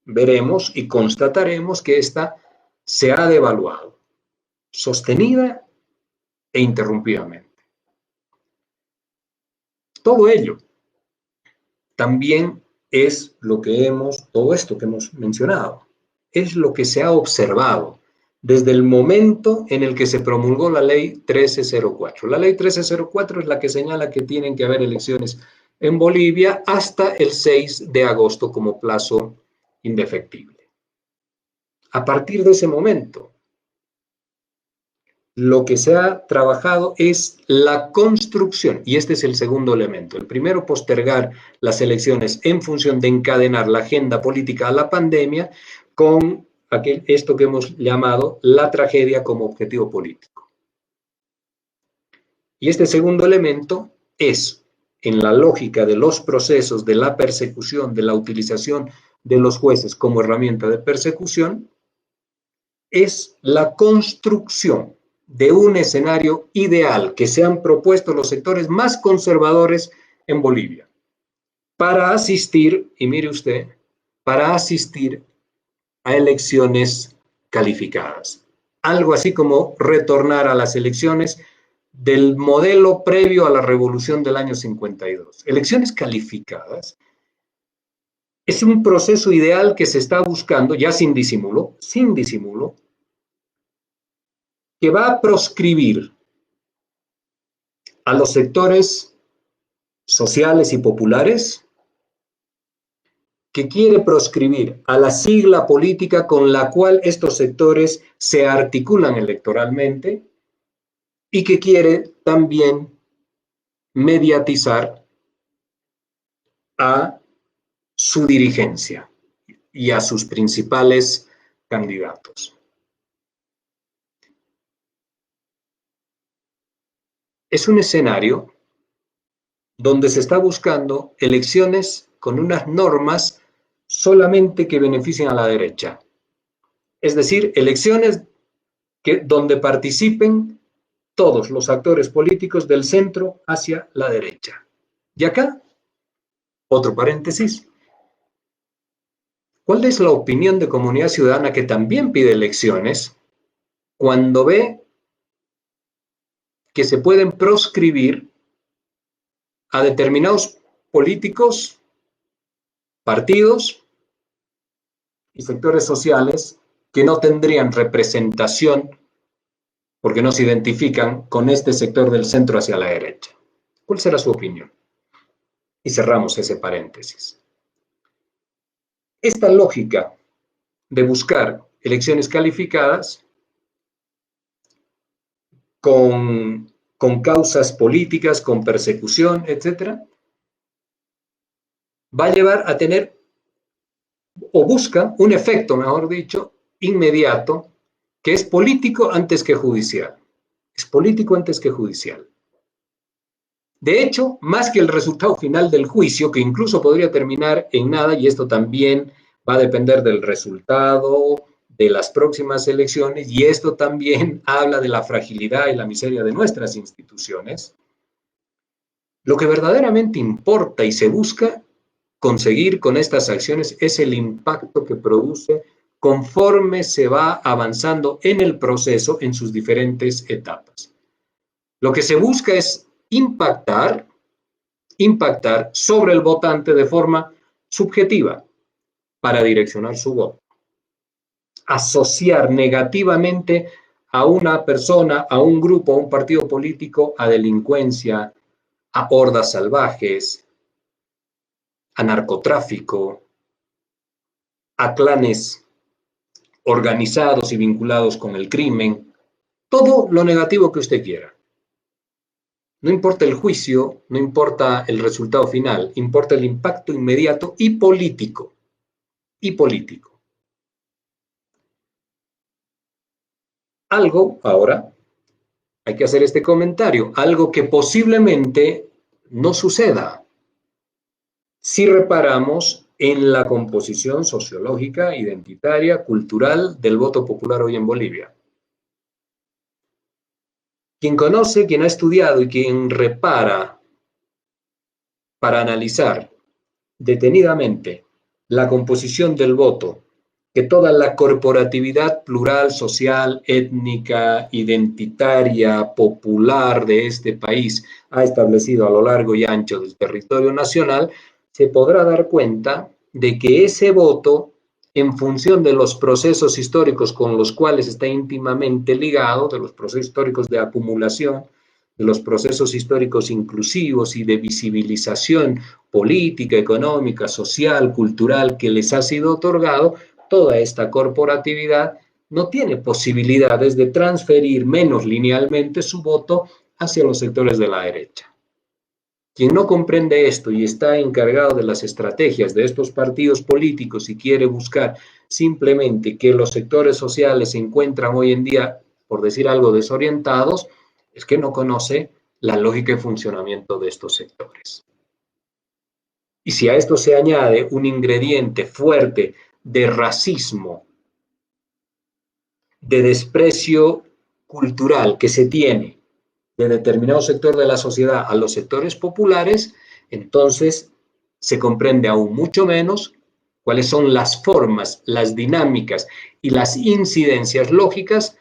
veremos y constataremos que ésta se ha devaluado, sostenida e interrumpidamente. Todo ello también es lo que todo esto que hemos mencionado, es lo que se ha observado desde el momento en el que se promulgó la ley 1304. La ley 1304 es la que señala que tienen que haber elecciones en Bolivia hasta el 6 de agosto como plazo indefectible. A partir de ese momento, lo que se ha trabajado es la construcción, y este es el segundo elemento. El primero, postergar las elecciones en función de encadenar la agenda política a la pandemia con esto que hemos llamado la tragedia como objetivo político. Y este segundo elemento es, en la lógica de los procesos de la persecución, de la utilización de los jueces como herramienta de persecución, es la construcción de un escenario ideal que se han propuesto los sectores más conservadores en Bolivia para asistir, y mire usted, para asistir a elecciones calificadas. Algo así como retornar a las elecciones del modelo previo a la revolución del año 52. Elecciones calificadas es un proceso ideal que se está buscando, ya sin disimulo, que va a proscribir a los sectores sociales y populares, que quiere proscribir a la sigla política con la cual estos sectores se articulan electoralmente y que quiere también mediatizar a su dirigencia y a sus principales candidatos. Es un escenario donde se está buscando elecciones con unas normas solamente que beneficien a la derecha. Es decir, elecciones donde participen todos los actores políticos del centro hacia la derecha. Y acá, otro paréntesis. ¿Cuál es la opinión de Comunidad Ciudadana, que también pide elecciones, cuando ve que se pueden proscribir a determinados políticos, partidos y sectores sociales que no tendrían representación porque no se identifican con este sector del centro hacia la derecha? ¿Cuál será su opinión? Y cerramos ese paréntesis. Esta lógica de buscar elecciones calificadas con causas políticas, con persecución, etcétera, va a llevar a tener, o busca un efecto, mejor dicho, inmediato, que es político antes que judicial. Es político antes que judicial. De hecho, más que el resultado final del juicio, que incluso podría terminar en nada, y esto también va a depender del resultado de las próximas elecciones, y esto también habla de la fragilidad y la miseria de nuestras instituciones. Lo que verdaderamente importa y se busca conseguir con estas acciones es el impacto que produce conforme se va avanzando en el proceso en sus diferentes etapas. Lo que se busca es impactar sobre el votante de forma subjetiva para direccionar su voto. Asociar negativamente a una persona, a un grupo, a un partido político, a delincuencia, a hordas salvajes, a narcotráfico, a clanes organizados y vinculados con el crimen, todo lo negativo que usted quiera. No importa el juicio, no importa el resultado final, importa el impacto inmediato y político. Algo, ahora, hay que hacer este comentario, algo que posiblemente no suceda si reparamos en la composición sociológica, identitaria, cultural del voto popular hoy en Bolivia. Quien conoce, quien ha estudiado y quien repara para analizar detenidamente la composición del voto que toda la corporatividad plural, social, étnica, identitaria, popular de este país ha establecido a lo largo y ancho del territorio nacional, se podrá dar cuenta de que ese voto, en función de los procesos históricos con los cuales está íntimamente ligado, de los procesos históricos de acumulación, de los procesos históricos inclusivos y de visibilización política, económica, social, cultural que les ha sido otorgado, toda esta corporatividad no tiene posibilidades de transferir menos linealmente su voto hacia los sectores de la derecha. Quien no comprende esto y está encargado de las estrategias de estos partidos políticos y quiere buscar simplemente que los sectores sociales se encuentran hoy en día, por decir algo, desorientados, es que no conoce la lógica y funcionamiento de estos sectores. Y si a esto se añade un ingrediente fuerte de racismo, de desprecio cultural que se tiene de determinado sector de la sociedad a los sectores populares, entonces se comprende aún mucho menos cuáles son las formas, las dinámicas y las incidencias lógicas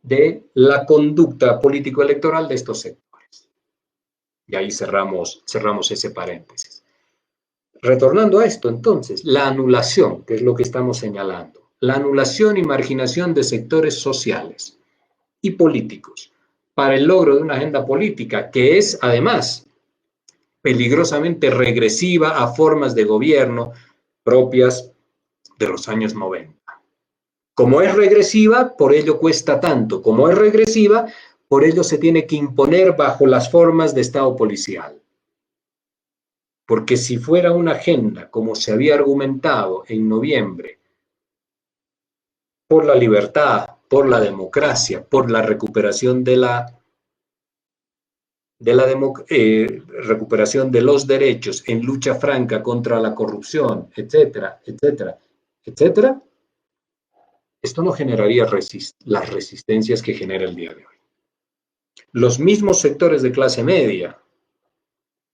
de la conducta político-electoral de estos sectores. Y ahí cerramos ese paréntesis. Retornando a esto, entonces, la anulación, que es lo que estamos señalando, la anulación y marginación de sectores sociales y políticos para el logro de una agenda política que es, además, peligrosamente regresiva a formas de gobierno propias de los años 90. Como es regresiva, por ello cuesta tanto. Como es regresiva, por ello se tiene que imponer bajo las formas de Estado policial. Porque si fuera una agenda, como se había argumentado en noviembre, por la libertad, por la democracia, por la recuperación recuperación de los derechos en lucha franca contra la corrupción, etcétera, etcétera, etcétera, esto no generaría las resistencias que genera el día de hoy. Los mismos sectores de clase media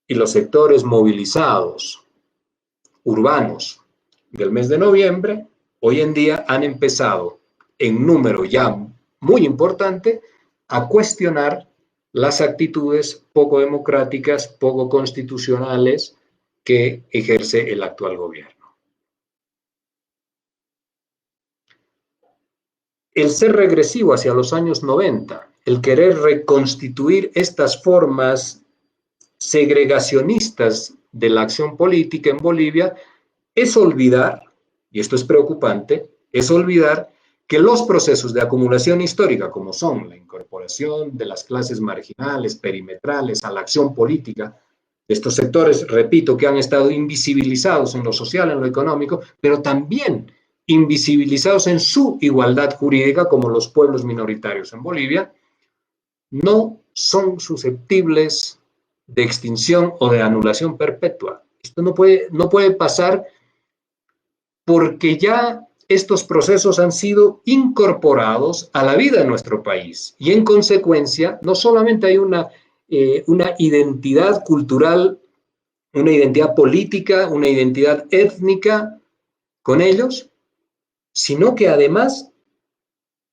y los sectores movilizados urbanos del mes de noviembre, hoy en día han empezado en número ya muy importante a cuestionar las actitudes poco democráticas, poco constitucionales que ejerce el actual gobierno. El ser regresivo hacia los años 90, el querer reconstituir estas formas segregacionistas de la acción política en Bolivia, es olvidar, y esto es preocupante, es olvidar que los procesos de acumulación histórica, como son la incorporación de las clases marginales, perimetrales, a la acción política, de estos sectores, repito, que han estado invisibilizados en lo social, en lo económico, pero también invisibilizados en su igualdad jurídica, como los pueblos minoritarios en Bolivia, no son susceptibles de extinción o de anulación perpetua. Esto no puede pasar porque ya estos procesos han sido incorporados a la vida de nuestro país y en consecuencia no solamente hay una identidad cultural, una identidad política, una identidad étnica con ellos, sino que además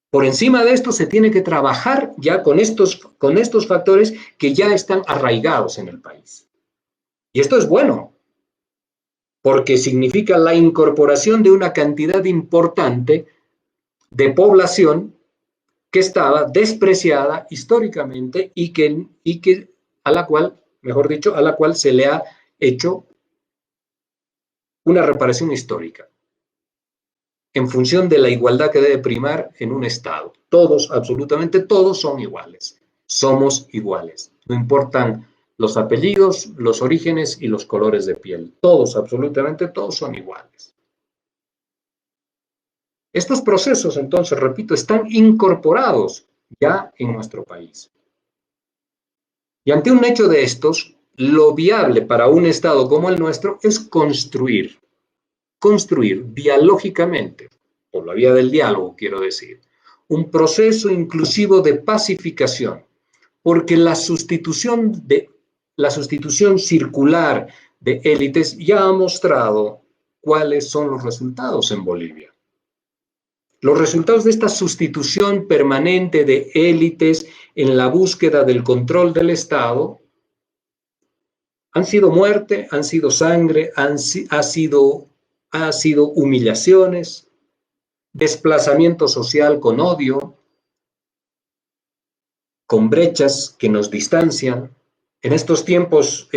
por encima de esto se tiene que trabajar ya con estos factores que ya están arraigados en el país. Y esto es bueno, porque significa la incorporación de una cantidad importante de población que estaba despreciada históricamente y que a la cual, mejor dicho, a la cual se le ha hecho una reparación histórica en función de la igualdad que debe primar en un Estado. Todos, absolutamente todos son iguales. Somos iguales. No importan los apellidos, los orígenes y los colores de piel. Todos, absolutamente todos son iguales. Estos procesos, entonces, repito, están incorporados ya en nuestro país. Y ante un hecho de estos, lo viable para un Estado como el nuestro es construir dialógicamente, por la vía del diálogo, quiero decir, un proceso inclusivo de pacificación, porque la sustitución circular de élites ya ha mostrado cuáles son los resultados en Bolivia. Los resultados de esta sustitución permanente de élites en la búsqueda del control del Estado han sido muerte, han sido sangre, ha sido humillaciones, desplazamiento social con odio, con brechas que nos distancian. En estos tiempos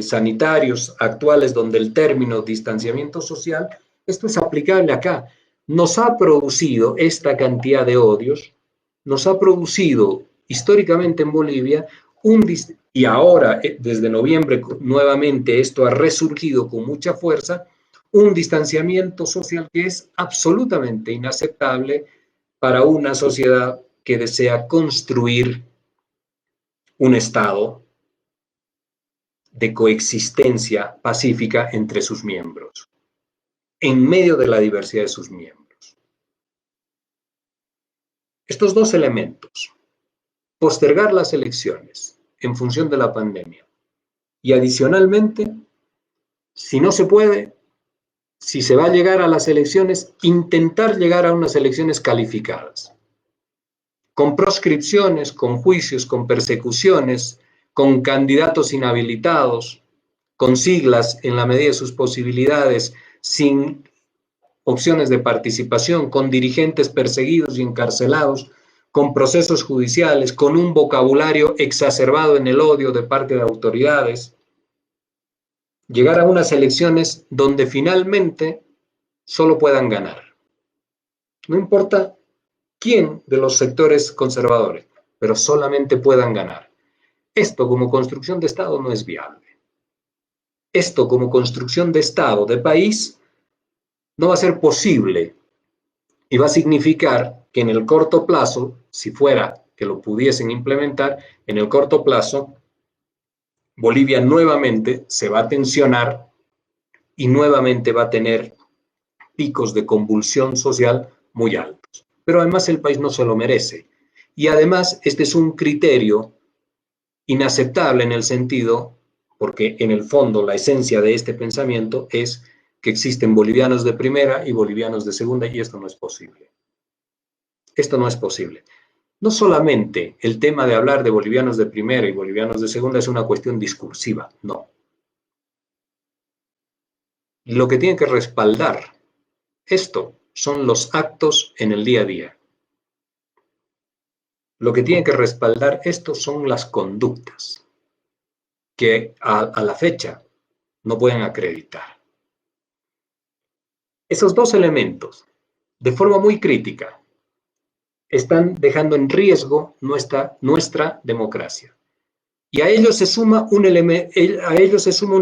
sanitarios actuales, donde el término distanciamiento social, esto es aplicable acá. Nos ha producido esta cantidad de odios, nos ha producido históricamente en Bolivia y ahora desde noviembre nuevamente esto ha resurgido con mucha fuerza, un distanciamiento social que es absolutamente inaceptable para una sociedad que desea construir un Estado de coexistencia pacífica entre sus miembros, en medio de la diversidad de sus miembros. Estos dos elementos, postergar las elecciones en función de la pandemia y adicionalmente, si no se puede, si se va a llegar a las elecciones, intentar llegar a unas elecciones calificadas, con proscripciones, con juicios, con persecuciones, con candidatos inhabilitados, con siglas en la medida de sus posibilidades, sin opciones de participación, con dirigentes perseguidos y encarcelados, con procesos judiciales, con un vocabulario exacerbado en el odio de parte de autoridades, llegar a unas elecciones donde finalmente solo puedan ganar. No importa quién de los sectores conservadores, pero solamente puedan ganar. Esto como construcción de Estado no es viable. Esto como construcción de Estado, de país, no va a ser posible y va a significar que en el corto plazo, si fuera que lo pudiesen implementar, en el corto plazo, Bolivia nuevamente se va a tensionar y nuevamente va a tener picos de convulsión social muy altos. Pero además el país no se lo merece. Y además este es un criterio inaceptable en el sentido, porque en el fondo la esencia de este pensamiento es que existen bolivianos de primera y bolivianos de segunda, y esto no es posible. Esto no es posible. No solamente el tema de hablar de bolivianos de primera y bolivianos de segunda es una cuestión discursiva, no. Lo que tiene que respaldar esto son los actos en el día a día. Lo que tiene que respaldar esto son las conductas que a la fecha no pueden acreditar. Esos dos elementos, de forma muy crítica, están dejando en riesgo nuestra democracia. Y a ello se suma un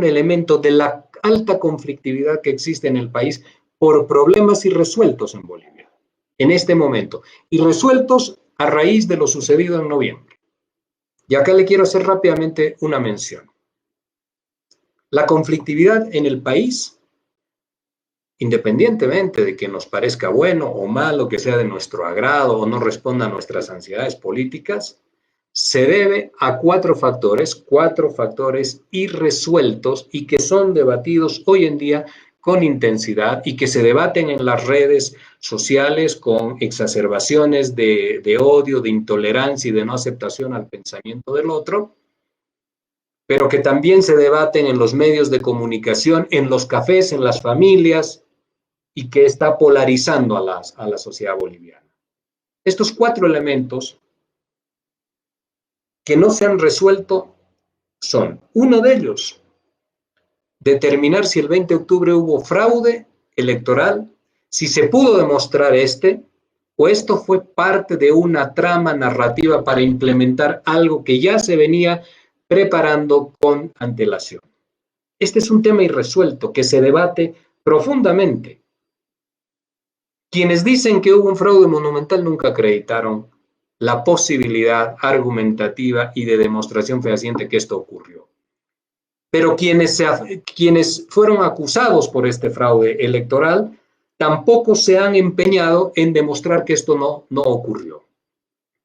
elemento de la alta conflictividad que existe en el país por problemas irresueltos en Bolivia, en este momento, y resueltos a raíz de lo sucedido en noviembre. Y acá le quiero hacer rápidamente una mención. La conflictividad en el país, independientemente de que nos parezca bueno o malo, que sea de nuestro agrado o no responda a nuestras ansiedades políticas, se debe a cuatro factores irresueltos y que son debatidos hoy en día con intensidad y que se debaten en las redes sociales con exacerbaciones de odio, de intolerancia y de no aceptación al pensamiento del otro, pero que también se debaten en los medios de comunicación, en los cafés, en las familias, y que está polarizando a la sociedad boliviana. Estos cuatro elementos que no se han resuelto son, uno de ellos, determinar si el 20 de octubre hubo fraude electoral, si se pudo demostrar o esto fue parte de una trama narrativa para implementar algo que ya se venía preparando con antelación. Este es un tema irresuelto que se debate profundamente. Quienes dicen que hubo un fraude monumental nunca acreditaron la posibilidad argumentativa y de demostración fehaciente que esto ocurrió. Pero quienes fueron acusados por este fraude electoral tampoco se han empeñado en demostrar que esto no ocurrió.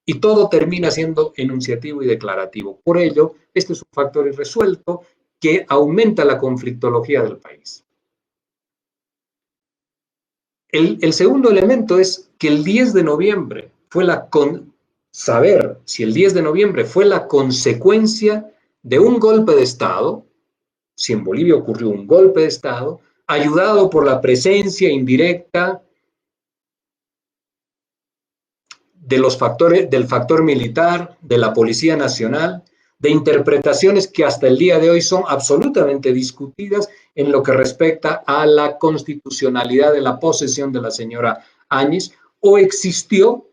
Y todo termina siendo enunciativo y declarativo. Por ello, este es un factor irresuelto que aumenta la conflictología del país. El segundo elemento es que el 10 de noviembre fue saber si el 10 de noviembre fue la consecuencia de un golpe de Estado, si en Bolivia ocurrió un golpe de Estado, ayudado por la presencia indirecta del factor militar, de la Policía Nacional, de interpretaciones que hasta el día de hoy son absolutamente discutidas en lo que respecta a la constitucionalidad de la posesión de la señora Áñez, o existió,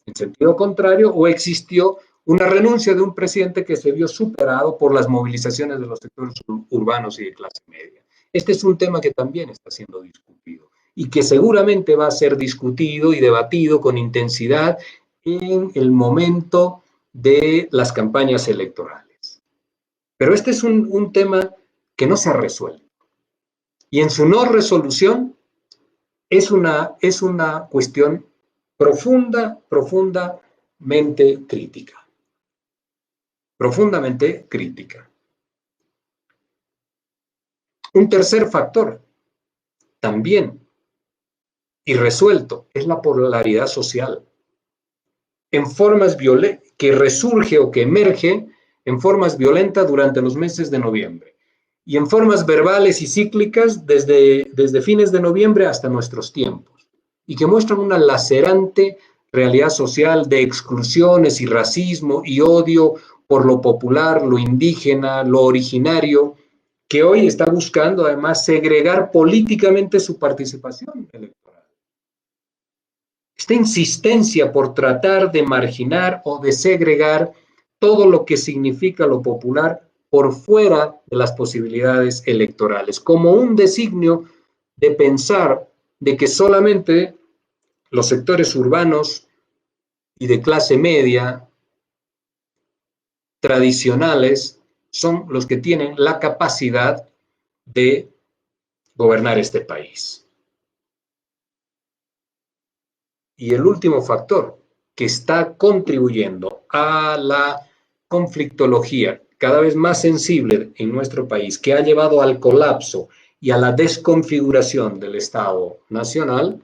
en sentido contrario, o existió una renuncia de un presidente que se vio superado por las movilizaciones de los sectores urbanos y de clase media. Este es un tema que también está siendo discutido y que seguramente va a ser discutido y debatido con intensidad en el momento de las campañas electorales. Pero este es un tema que no se ha resuelto. Y en su no resolución es una cuestión profundamente crítica. Profundamente crítica. Un tercer factor, también irresuelto, es la polaridad social. En formas que resurge o que emerge en formas violentas durante los meses de noviembre y en formas verbales y cíclicas desde fines de noviembre hasta nuestros tiempos, y que muestran una lacerante realidad social de exclusiones y racismo y odio por lo popular, lo indígena, lo originario, que hoy está buscando además segregar políticamente su participación electoral. Esta insistencia por tratar de marginar o de segregar todo lo que significa lo popular por fuera de las posibilidades electorales, como un designio de pensar de que solamente los sectores urbanos y de clase media tradicionales son los que tienen la capacidad de gobernar este país. Y el último factor que está contribuyendo a la conflictología cada vez más sensible en nuestro país, que ha llevado al colapso y a la desconfiguración del Estado Nacional,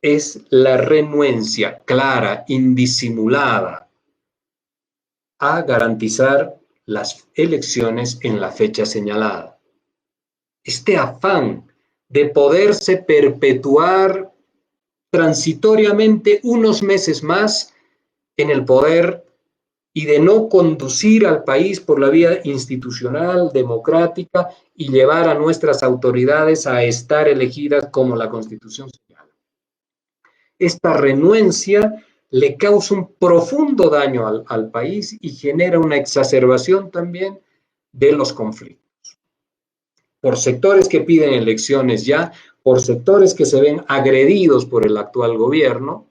es la renuencia clara, indisimulada, a garantizar las elecciones en la fecha señalada. Este afán de poderse perpetuar transitoriamente unos meses más en el poder y de no conducir al país por la vía institucional, democrática, y llevar a nuestras autoridades a estar elegidas como la Constitución señala. Esta renuencia le causa un profundo daño al país y genera una exacerbación también de los conflictos. Por sectores que piden elecciones ya, por sectores que se ven agredidos por el actual gobierno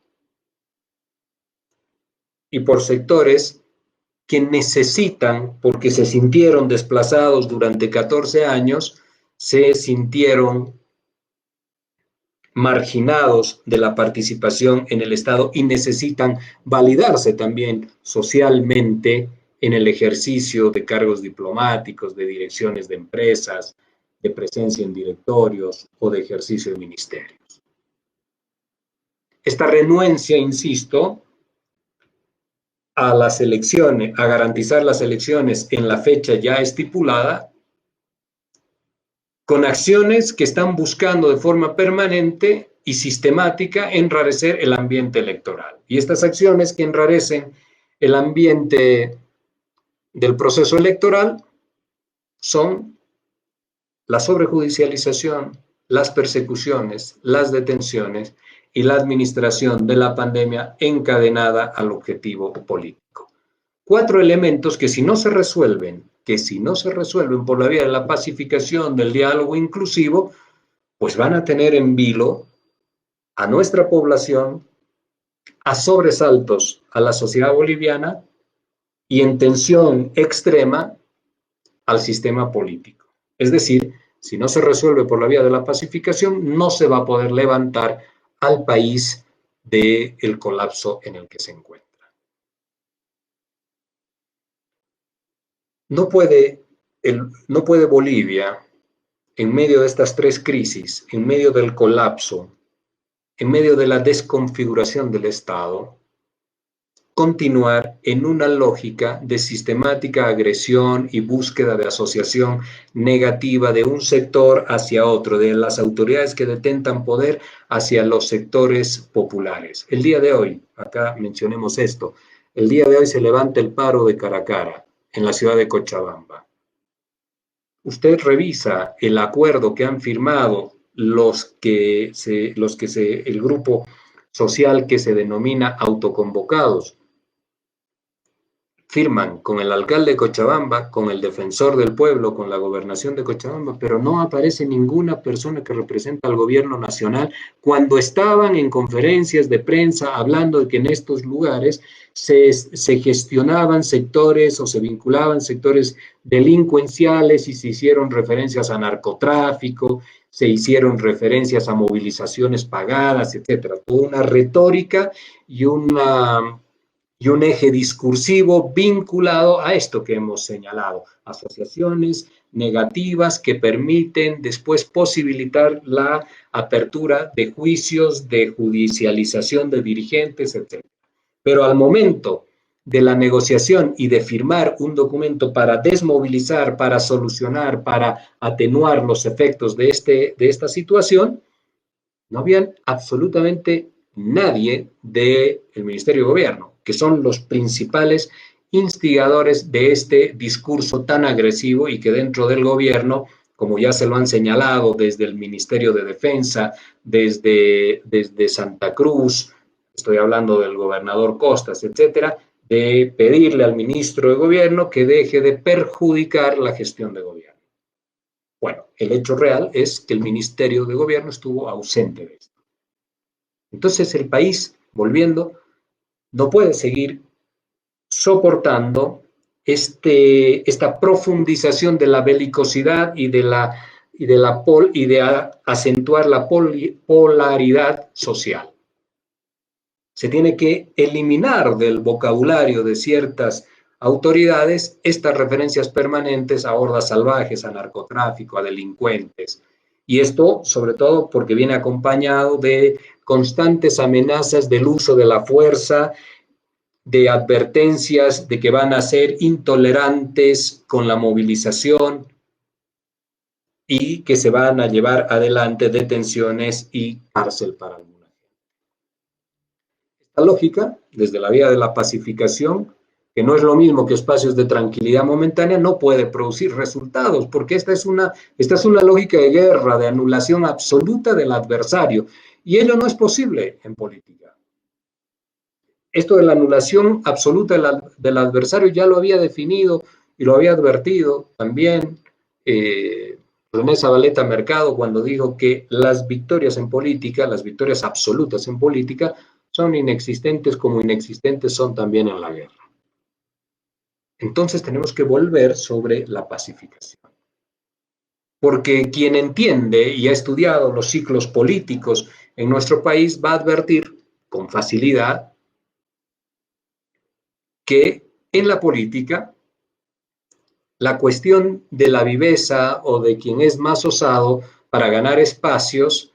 y por sectores que necesitan, porque se sintieron desplazados durante 14 años, se sintieron marginados de la participación en el Estado y necesitan validarse también socialmente en el ejercicio de cargos diplomáticos, de direcciones de empresas, de presencia en directorios o de ejercicio de ministerios. Esta renuencia, insisto, a las elecciones, a garantizar las elecciones en la fecha ya estipulada, con acciones que están buscando de forma permanente y sistemática enrarecer el ambiente electoral. Y estas acciones que enrarecen el ambiente del proceso electoral son la sobrejudicialización, las persecuciones, las detenciones y la administración de la pandemia encadenada al objetivo político. 4 elementos que si no se resuelven por la vía de la pacificación, del diálogo inclusivo, pues van a tener en vilo a nuestra población, a sobresaltos a la sociedad boliviana y en tensión extrema al sistema político. Es decir, si no se resuelve por la vía de la pacificación, no se va a poder levantar al país del colapso en el que se encuentra. No puede Bolivia, en medio de estas 3 crisis, en medio del colapso en medio de la desconfiguración del Estado, continuar en una lógica de sistemática agresión y búsqueda de asociación negativa de un sector hacia otro, de las autoridades que detentan poder hacia los sectores populares. El día de hoy, acá mencionemos esto, el día de hoy se levanta el paro de Caracara en la ciudad de Cochabamba. Usted revisa el acuerdo que han firmado el grupo social que se denomina autoconvocados, firman con el alcalde de Cochabamba, con el defensor del pueblo, con la gobernación de Cochabamba, pero no aparece ninguna persona que representa al gobierno nacional cuando estaban en conferencias de prensa hablando de que en estos lugares se gestionaban sectores o se vinculaban sectores delincuenciales y se hicieron referencias a narcotráfico, se hicieron referencias a movilizaciones pagadas, etcétera. Toda una retórica y un eje discursivo vinculado a esto que hemos señalado, asociaciones negativas que permiten después posibilitar la apertura de juicios, de judicialización de dirigentes, etc. Pero al momento de la negociación y de firmar un documento para desmovilizar, para solucionar, para atenuar los efectos de esta situación, no había absolutamente nadie del Ministerio de Gobierno, que son los principales instigadores de este discurso tan agresivo y que dentro del gobierno, como ya se lo han señalado desde el Ministerio de Defensa, desde Santa Cruz, estoy hablando del gobernador Costas, etcétera, de pedirle al ministro de Gobierno que deje de perjudicar la gestión de gobierno. Bueno, el hecho real es que el Ministerio de Gobierno estuvo ausente de esto. Entonces el país, volviendo, no puede seguir soportando esta profundización de la belicosidad y de acentuar la polaridad social. Se tiene que eliminar del vocabulario de ciertas autoridades estas referencias permanentes a hordas salvajes, a narcotráfico, a delincuentes. Y esto, sobre todo, porque viene acompañado de constantes amenazas del uso de la fuerza, de advertencias de que van a ser intolerantes con la movilización y que se van a llevar adelante detenciones y cárcel para alguna gente. Esta lógica, desde la vía de la pacificación, que no es lo mismo que espacios de tranquilidad momentánea, no puede producir resultados, porque esta es una lógica de guerra, de anulación absoluta del adversario, y ello no es posible en política. Esto de la anulación absoluta del adversario ya lo había definido y lo había advertido también René Zabaleta Mercado cuando dijo que las victorias en política, las victorias absolutas en política, son inexistentes como inexistentes son también en la guerra. Entonces tenemos que volver sobre la pacificación. Porque quien entiende y ha estudiado los ciclos políticos en nuestro país va a advertir con facilidad que en la política la cuestión de la viveza o de quien es más osado para ganar espacios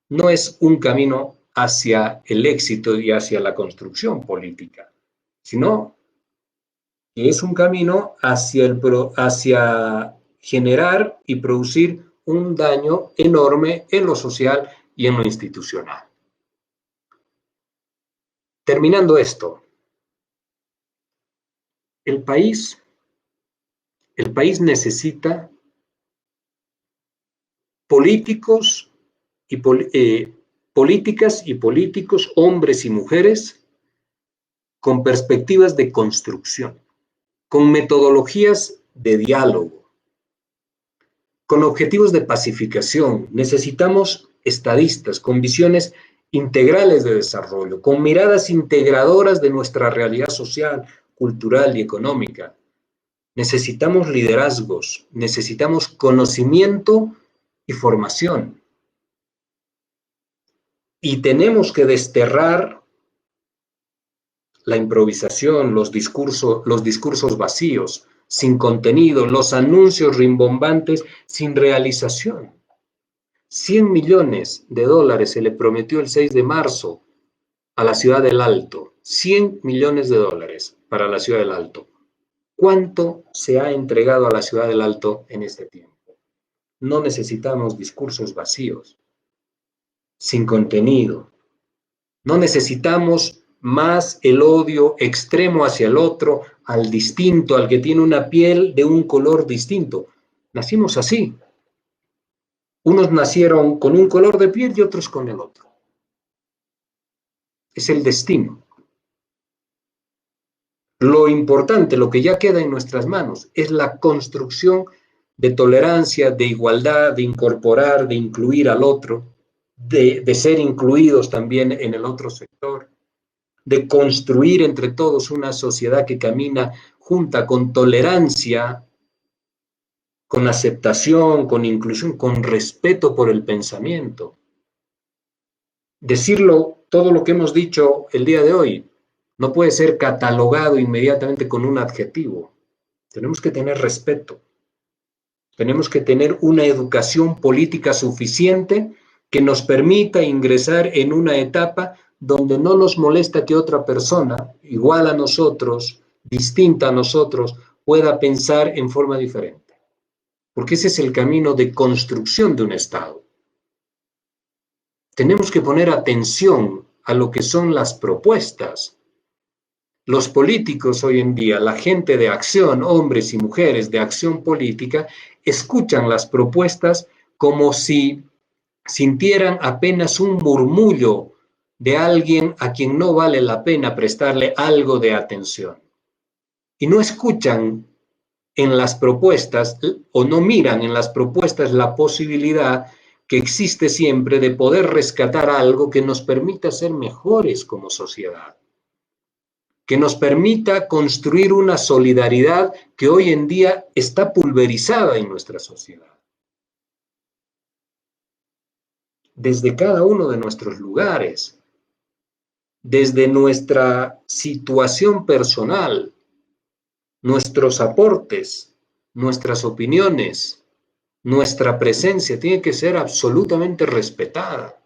no es un camino hacia el éxito y hacia la construcción política, sino que es un camino hacia generar y producir un daño enorme en lo social y en lo institucional. Terminando esto, el país necesita políticas y políticos, hombres y mujeres, con perspectivas de construcción, con metodologías de diálogo, con objetivos de pacificación. Necesitamos estadistas con visiones integrales de desarrollo, con miradas integradoras de nuestra realidad social, cultural y económica. Necesitamos liderazgos, necesitamos conocimiento y formación. Y tenemos que desterrar la improvisación, los discursos vacíos, sin contenido, los anuncios rimbombantes, sin realización. 100 millones de dólares se le prometió el 6 de marzo a la Ciudad del Alto. 100 millones de dólares para la Ciudad del Alto. ¿Cuánto se ha entregado a la Ciudad del Alto en este tiempo? No necesitamos discursos vacíos, sin contenido. No necesitamos más el odio extremo hacia el otro, al distinto, al que tiene una piel de un color distinto. Nacimos así. Unos nacieron con un color de piel y otros con el otro. Es el destino. Lo importante, lo que ya queda en nuestras manos, es la construcción de tolerancia, de igualdad, de incorporar, de incluir al otro, de ser incluidos también en el otro sector, de construir entre todos una sociedad que camina junta con tolerancia, con aceptación, con inclusión, con respeto por el pensamiento. Decirlo, todo lo que hemos dicho el día de hoy, no puede ser catalogado inmediatamente con un adjetivo. Tenemos que tener respeto. Tenemos que tener una educación política suficiente que nos permita ingresar en una etapa donde no nos molesta que otra persona, igual a nosotros, distinta a nosotros, pueda pensar en forma diferente. Porque ese es el camino de construcción de un Estado. Tenemos que poner atención a lo que son las propuestas. Los políticos hoy en día, la gente de acción, hombres y mujeres de acción política, escuchan las propuestas como si sintieran apenas un murmullo de alguien a quien no vale la pena prestarle algo de atención. Y no escuchan en las propuestas o no miran en las propuestas la posibilidad que existe siempre de poder rescatar algo que nos permita ser mejores como sociedad, que nos permita construir una solidaridad que hoy en día está pulverizada en nuestra sociedad. Desde cada uno de nuestros lugares, desde nuestra situación personal, nuestros aportes, nuestras opiniones, nuestra presencia tiene que ser absolutamente respetada.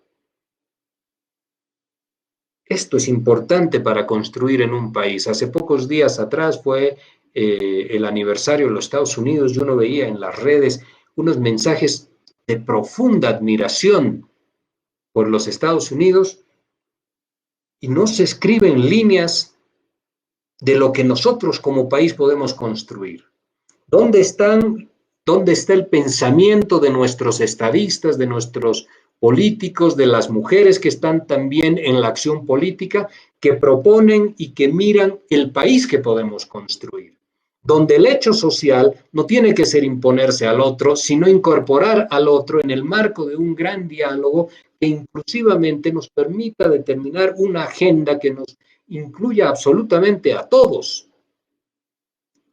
Esto es importante para construir en un país. Hace pocos días atrás fue el aniversario de los Estados Unidos y uno veía en las redes unos mensajes de profunda admiración por los Estados Unidos y no se escriben líneas de lo que nosotros como país podemos construir. ¿Dónde está el pensamiento de nuestros estadistas, de nuestros políticos, de las mujeres que están también en la acción política, que proponen y que miran el país que podemos construir? Donde el hecho social no tiene que ser imponerse al otro, sino incorporar al otro en el marco de un gran diálogo que inclusivamente nos permita determinar una agenda que nos incluya absolutamente a todos,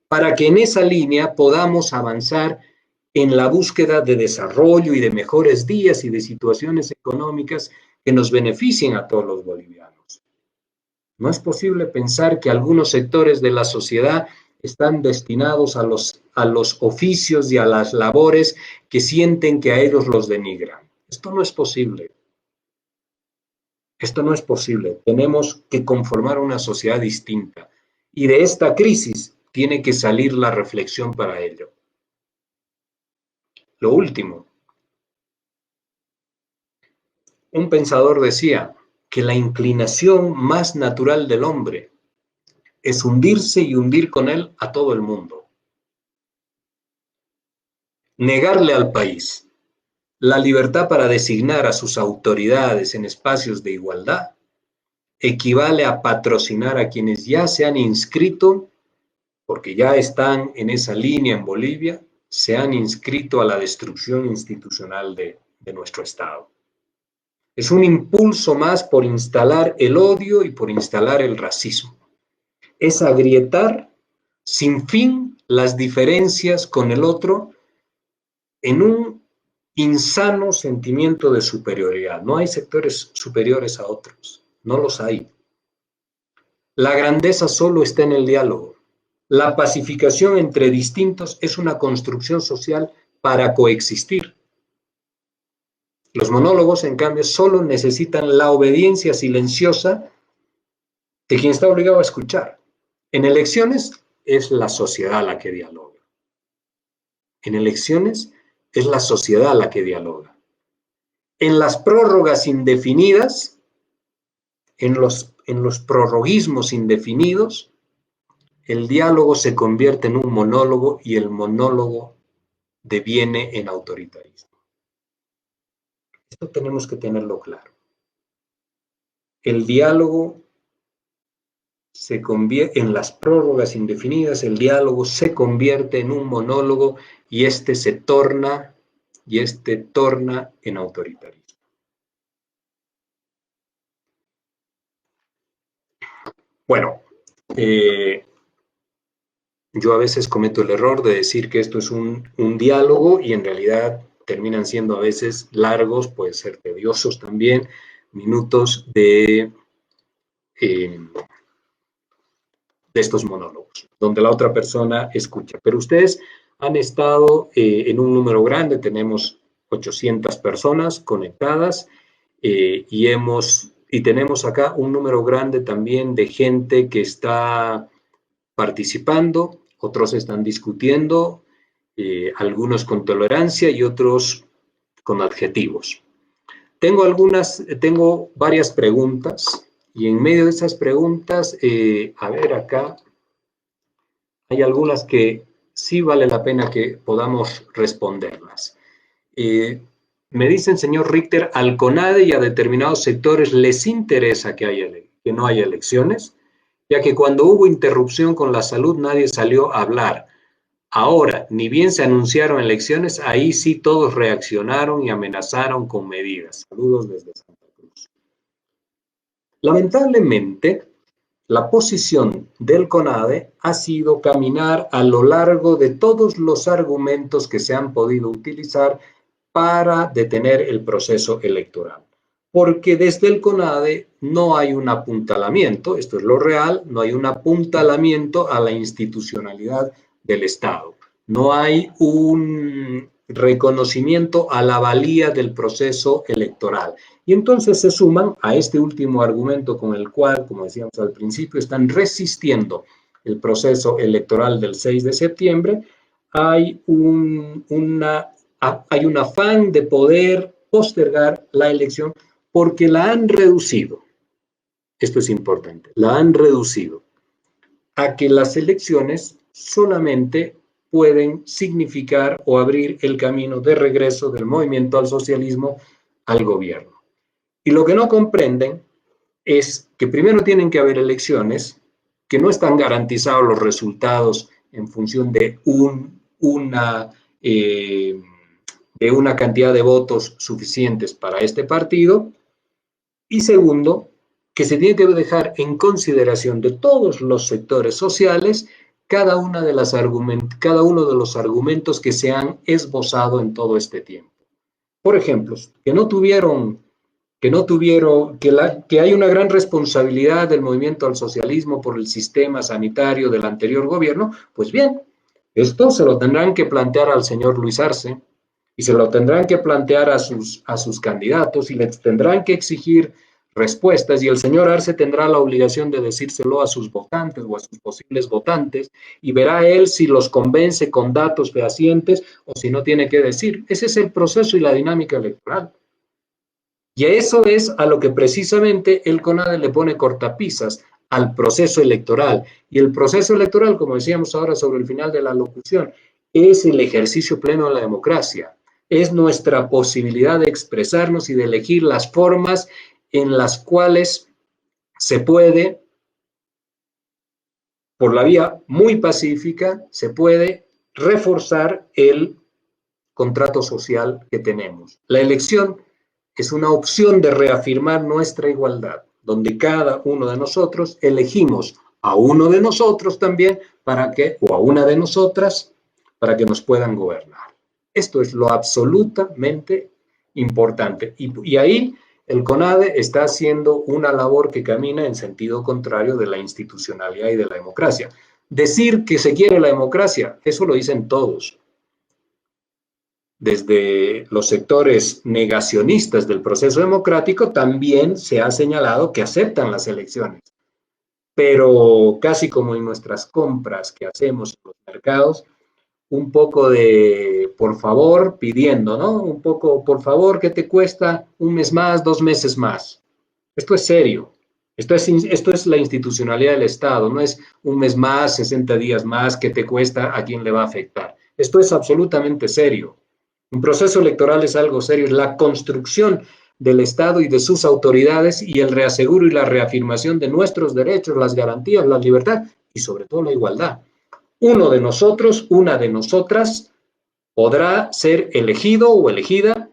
para que en esa línea podamos avanzar en la búsqueda de desarrollo y de mejores días y de situaciones económicas que nos beneficien a todos los bolivianos. No es posible pensar que algunos sectores de la sociedad están destinados a los oficios y a las labores que sienten que a ellos los denigran. Esto no es posible. Esto no es posible. Tenemos que conformar una sociedad distinta. Y de esta crisis tiene que salir la reflexión para ello. Lo último. Un pensador decía que la inclinación más natural del hombre es hundirse y hundir con él a todo el mundo. Negarle al país la libertad para designar a sus autoridades en espacios de igualdad equivale a patrocinar a quienes ya se han inscrito, porque ya están en esa línea en Bolivia, se han inscrito a la destrucción institucional de nuestro Estado. Es un impulso más por instalar el odio y por instalar el racismo. Es agrietar sin fin las diferencias con el otro en un insano sentimiento de superioridad. No hay sectores superiores a otros, no los hay. La grandeza solo está en el diálogo. La pacificación entre distintos es una construcción social para coexistir. Los monólogos, en cambio, solo necesitan la obediencia silenciosa de quien está obligado a escuchar. En elecciones es la sociedad la que dialoga. En elecciones es la sociedad la que dialoga. En las prórrogas indefinidas, en los prorroguismos indefinidos, el diálogo se convierte en un monólogo y el monólogo deviene en autoritarismo. Esto tenemos que tenerlo claro. El diálogo se convierte en las prórrogas indefinidas, el diálogo se convierte en un monólogo y este torna en autoritarismo. Bueno, yo a veces cometo el error de decir que esto es un diálogo y en realidad terminan siendo a veces largos, pueden ser tediosos también, minutos de estos monólogos, donde la otra persona escucha. Pero ustedes han estado en un número grande, tenemos 800 personas conectadas y tenemos acá un número grande también de gente que está participando, otros están discutiendo, algunos con tolerancia y otros con adjetivos. Tengo varias preguntas y en medio de esas preguntas, a ver acá, hay algunas que sí vale la pena que podamos responderlas. Me dicen, señor Richter, al CONADE y a determinados sectores les interesa que no haya elecciones, ya que cuando hubo interrupción con la salud nadie salió a hablar. Ahora, ni bien se anunciaron elecciones, ahí sí todos reaccionaron y amenazaron con medidas. Saludos desde Santa Cruz. Lamentablemente, la posición del CONADE ha sido caminar a lo largo de todos los argumentos que se han podido utilizar para detener el proceso electoral. Porque desde el CONADE no hay un apuntalamiento, esto es lo real, no hay un apuntalamiento a la institucionalidad del Estado. No hay un reconocimiento a la valía del proceso electoral. Y entonces se suman a este último argumento con el cual, como decíamos al principio, están resistiendo el proceso electoral del 6 de septiembre. Hay un afán de poder postergar la elección porque la han reducido. Esto es importante, la han reducido a que las elecciones solamente pueden significar o abrir el camino de regreso del movimiento al socialismo al gobierno. Y lo que no comprenden es que primero tienen que haber elecciones, que no están garantizados los resultados en función de una cantidad de votos suficientes para este partido. Y segundo, que se tiene que dejar en consideración de todos los sectores sociales cada uno de los argumentos que se han esbozado en todo este tiempo. Por ejemplo, que hay una gran responsabilidad del movimiento al socialismo por el sistema sanitario del anterior gobierno, pues bien, esto se lo tendrán que plantear al señor Luis Arce y se lo tendrán que plantear a sus candidatos y les tendrán que exigir respuestas y el señor Arce tendrá la obligación de decírselo a sus votantes o a sus posibles votantes y verá él si los convence con datos fehacientes o si no tiene que decir. Ese es el proceso y la dinámica electoral. Y a eso es a lo que precisamente el CONADE le pone cortapisas, al proceso electoral. Y el proceso electoral, como decíamos ahora sobre el final de la locución, es el ejercicio pleno de la democracia. Es nuestra posibilidad de expresarnos y de elegir las formas en las cuales se puede, por la vía muy pacífica, se puede reforzar el contrato social que tenemos. La elección es una opción de reafirmar nuestra igualdad, donde cada uno de nosotros elegimos a uno de nosotros también o a una de nosotras para que nos puedan gobernar. Esto es lo absolutamente importante. Y ahí el CONADE está haciendo una labor que camina en sentido contrario de la institucionalidad y de la democracia. Decir que se quiere la democracia, eso lo dicen todos. desde los sectores negacionistas del proceso democrático, también se ha señalado que aceptan las elecciones. Pero casi como en nuestras compras que hacemos en los mercados, un poco de por favor pidiendo, ¿no? Un poco por favor, ¿qué te cuesta un mes más, 2 meses más? Esto es serio. Esto es la institucionalidad del Estado, no es un mes más, 60 días más, ¿qué te cuesta? ¿A quién le va a afectar? Esto es absolutamente serio. Un proceso electoral es algo serio, es la construcción del Estado y de sus autoridades y el reaseguro y la reafirmación de nuestros derechos, las garantías, la libertad y sobre todo la igualdad. Uno de nosotros, una de nosotras, podrá ser elegido o elegida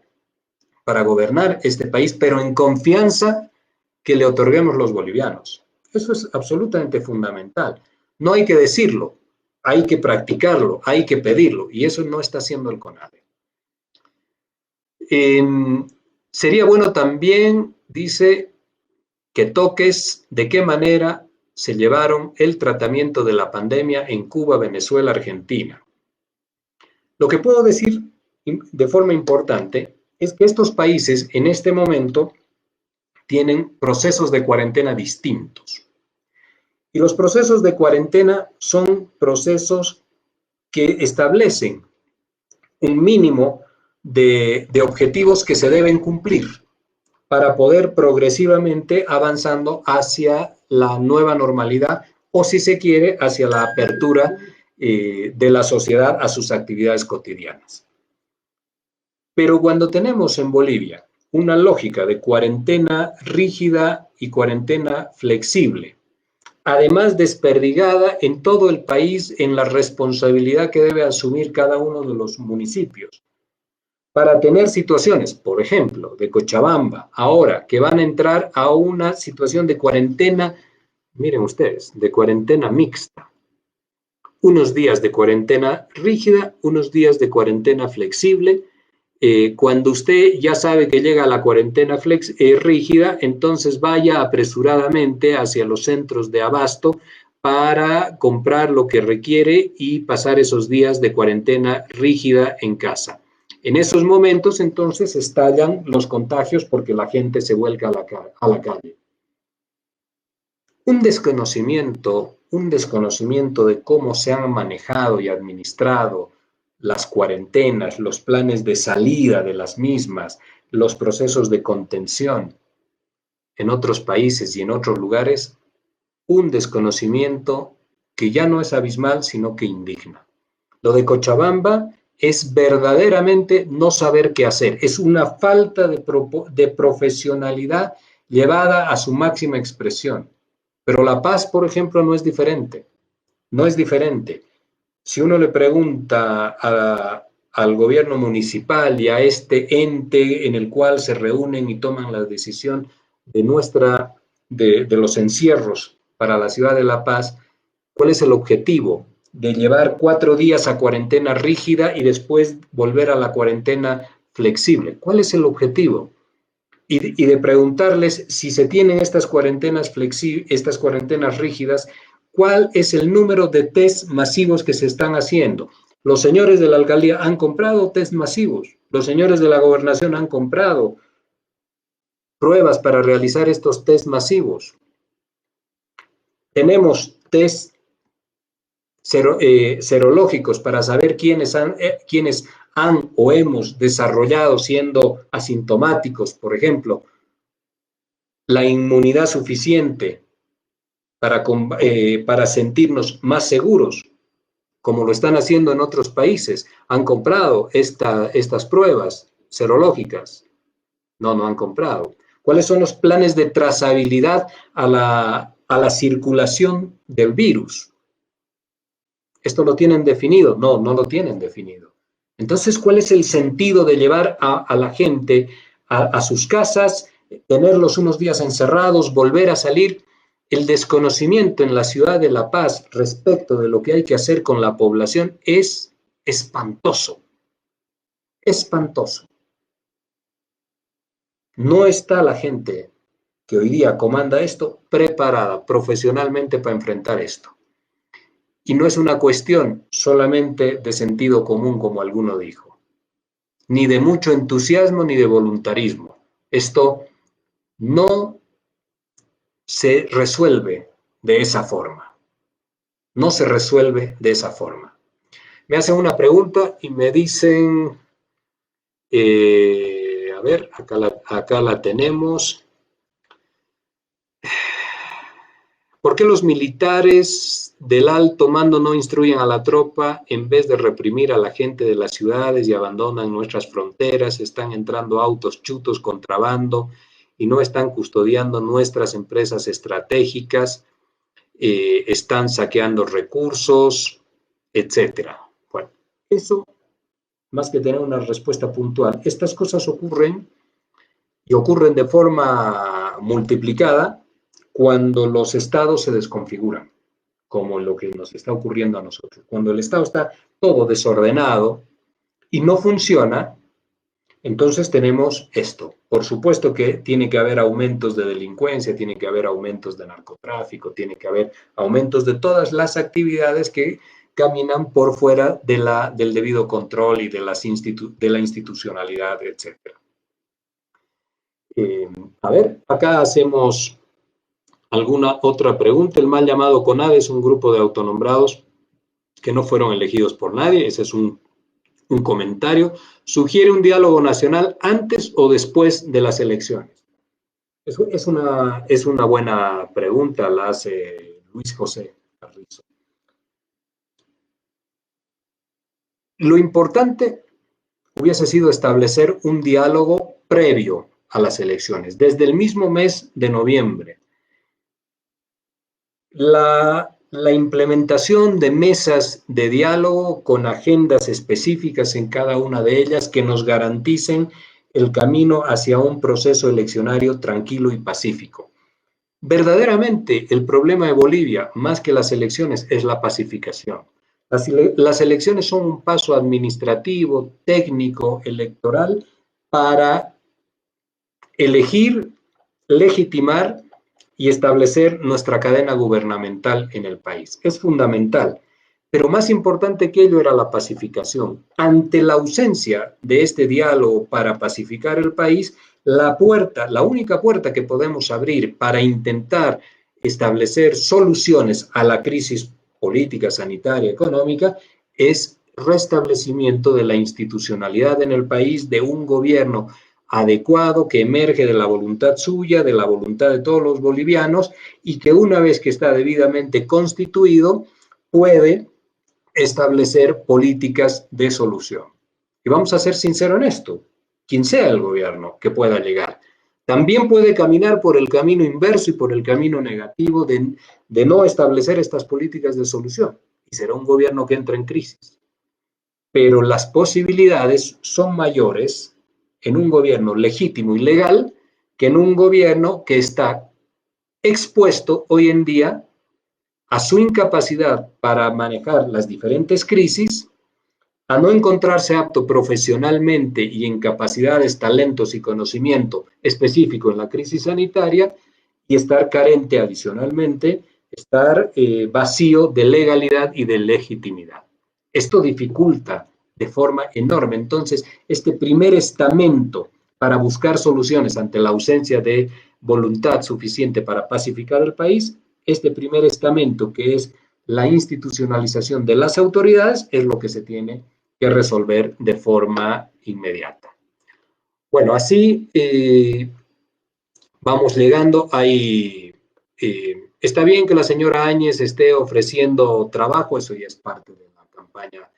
para gobernar este país, pero en confianza que le otorguemos los bolivianos. Eso es absolutamente fundamental. No hay que decirlo, hay que practicarlo, hay que pedirlo, y eso no está haciendo el CONADE. Sería bueno también, dice, que toques de qué manera se llevaron el tratamiento de la pandemia en Cuba, Venezuela, Argentina. Lo que puedo decir de forma importante es que estos países en este momento tienen procesos de cuarentena distintos. Y los procesos de cuarentena son procesos que establecen un mínimo de objetivos que se deben cumplir para poder progresivamente avanzando hacia la nueva normalidad o, si se quiere, hacia la apertura de la sociedad a sus actividades cotidianas. Pero cuando tenemos en Bolivia una lógica de cuarentena rígida y cuarentena flexible, además desperdigada en todo el país en la responsabilidad que debe asumir cada uno de los municipios, para tener situaciones, por ejemplo, de Cochabamba, ahora que van a entrar a una situación de cuarentena, miren ustedes, de cuarentena mixta. Unos días de cuarentena rígida, unos días de cuarentena flexible. Cuando usted ya sabe que llega a la cuarentena rígida, entonces vaya apresuradamente hacia los centros de abasto para comprar lo que requiere y pasar esos días de cuarentena rígida en casa. En esos momentos, entonces, estallan los contagios porque la gente se vuelca a la calle. Un desconocimiento de cómo se han manejado y administrado las cuarentenas, los planes de salida de las mismas, los procesos de contención en otros países y en otros lugares, un desconocimiento que ya no es abismal, sino que indigna. Lo de Cochabamba es verdaderamente no saber qué hacer, es una falta de profesionalidad llevada a su máxima expresión. Pero La Paz, por ejemplo, no es diferente, no es diferente. Si uno le pregunta al gobierno municipal y a este ente en el cual se reúnen y toman la decisión de los encierros para la ciudad de La Paz, ¿cuál es el objetivo? De llevar 4 días a cuarentena rígida y después volver a la cuarentena flexible. ¿Cuál es el objetivo? Y de preguntarles si se tienen estas cuarentenas rígidas, ¿cuál es el número de test masivos que se están haciendo? Los señores de la alcaldía han comprado test masivos, los señores de la gobernación han comprado pruebas para realizar estos test masivos. Tenemos test serológicos para saber quiénes han o hemos desarrollado siendo asintomáticos, por ejemplo, la inmunidad suficiente para sentirnos más seguros, como lo están haciendo en otros países. Han comprado estas pruebas serológicas. No han comprado. ¿Cuáles son los planes de trazabilidad a la circulación del virus? ¿Esto lo tienen definido? No lo tienen definido. Entonces, ¿cuál es el sentido de llevar a la gente a sus casas, tenerlos unos días encerrados, volver a salir? El desconocimiento en la ciudad de La Paz respecto de lo que hay que hacer con la población es espantoso. Espantoso. No está la gente que hoy día comanda esto preparada profesionalmente para enfrentar esto. Y no es una cuestión solamente de sentido común, como alguno dijo. ni de mucho entusiasmo, ni de voluntarismo. Esto no se resuelve de esa forma. No se resuelve de esa forma. Me hacen una pregunta y me dicen, a ver, acá la tenemos. ¿Por qué los militares del alto mando no instruyen a la tropa en vez de reprimir a la gente de las ciudades y abandonan nuestras fronteras? Están entrando autos chutos, contrabando, y no están custodiando nuestras empresas estratégicas, están saqueando recursos, etcétera. Bueno, eso, más que tener una respuesta puntual, estas cosas ocurren y ocurren de forma multiplicada cuando los estados se desconfiguran, como lo que nos está ocurriendo a nosotros. Cuando el estado está todo desordenado y no funciona, entonces tenemos esto. Por supuesto que tiene que haber aumentos de delincuencia, tiene que haber aumentos de narcotráfico, tiene que haber aumentos de todas las actividades que caminan por fuera del debido control y de la institucionalidad, etc. A ver, acá hacemos alguna otra pregunta. El mal llamado CONADE es un grupo de autonombrados que no fueron elegidos por nadie. Ese es un comentario. ¿Sugiere un diálogo nacional antes o después de las elecciones? Es una buena pregunta, la hace Luis José Carrizo. Lo importante hubiese sido establecer un diálogo previo a las elecciones, desde el mismo mes de noviembre. La implementación de mesas de diálogo con agendas específicas en cada una de ellas que nos garanticen el camino hacia un proceso eleccionario tranquilo y pacífico. Verdaderamente, el problema de Bolivia, más que las elecciones, es la pacificación. Las elecciones son un paso administrativo, técnico, electoral, para elegir, legitimar y establecer nuestra cadena gubernamental en el país. Es fundamental, pero más importante que ello era la pacificación. Ante la ausencia de este diálogo para pacificar el país, la única puerta que podemos abrir para intentar establecer soluciones a la crisis política, sanitaria, económica, es restablecimiento de la institucionalidad en el país, de un gobierno adecuado que emerge de la voluntad suya, de la voluntad de todos los bolivianos, y que una vez que está debidamente constituido puede establecer políticas de solución. Y vamos a ser sinceros en esto, quien sea el gobierno que pueda llegar, también puede caminar por el camino inverso y por el camino negativo de no establecer estas políticas de solución, y será un gobierno que entra en crisis. Pero las posibilidades son mayores en un gobierno legítimo y legal que en un gobierno que está expuesto hoy en día a su incapacidad para manejar las diferentes crisis, a no encontrarse apto profesionalmente y en capacidades, talentos y conocimiento específico en la crisis sanitaria, y estar carente adicionalmente, estar vacío de legalidad y de legitimidad. Esto dificulta de forma enorme. Entonces, este primer estamento para buscar soluciones ante la ausencia de voluntad suficiente para pacificar el país, este primer estamento, que es la institucionalización de las autoridades, es lo que se tiene que resolver de forma inmediata. Bueno, así vamos llegando ahí. Está bien que la señora Áñez esté ofreciendo trabajo, eso ya es parte de la campaña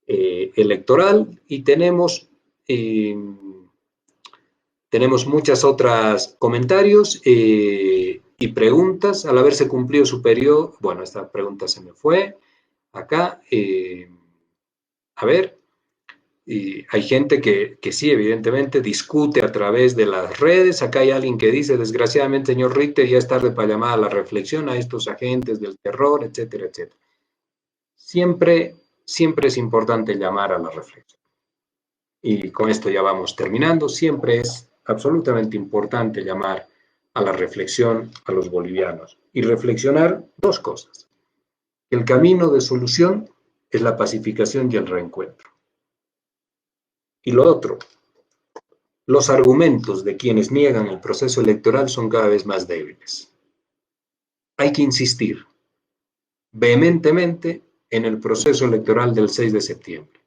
electoral, y tenemos muchas otras comentarios y preguntas. Al haberse cumplido su periodo, bueno, esta pregunta se me fue acá. A ver, hay gente que sí, evidentemente, discute a través de las redes. Acá hay alguien que dice, desgraciadamente, señor Richter, ya es tarde para llamar a la reflexión a estos agentes del terror, etcétera, etcétera. Siempre es importante llamar a la reflexión. Y con esto ya vamos terminando. Siempre es absolutamente importante llamar a la reflexión a los bolivianos y reflexionar dos cosas. El camino de solución es la pacificación y el reencuentro. Y lo otro, los argumentos de quienes niegan el proceso electoral son cada vez más débiles. Hay que insistir vehementemente en el proceso electoral del 6 de septiembre.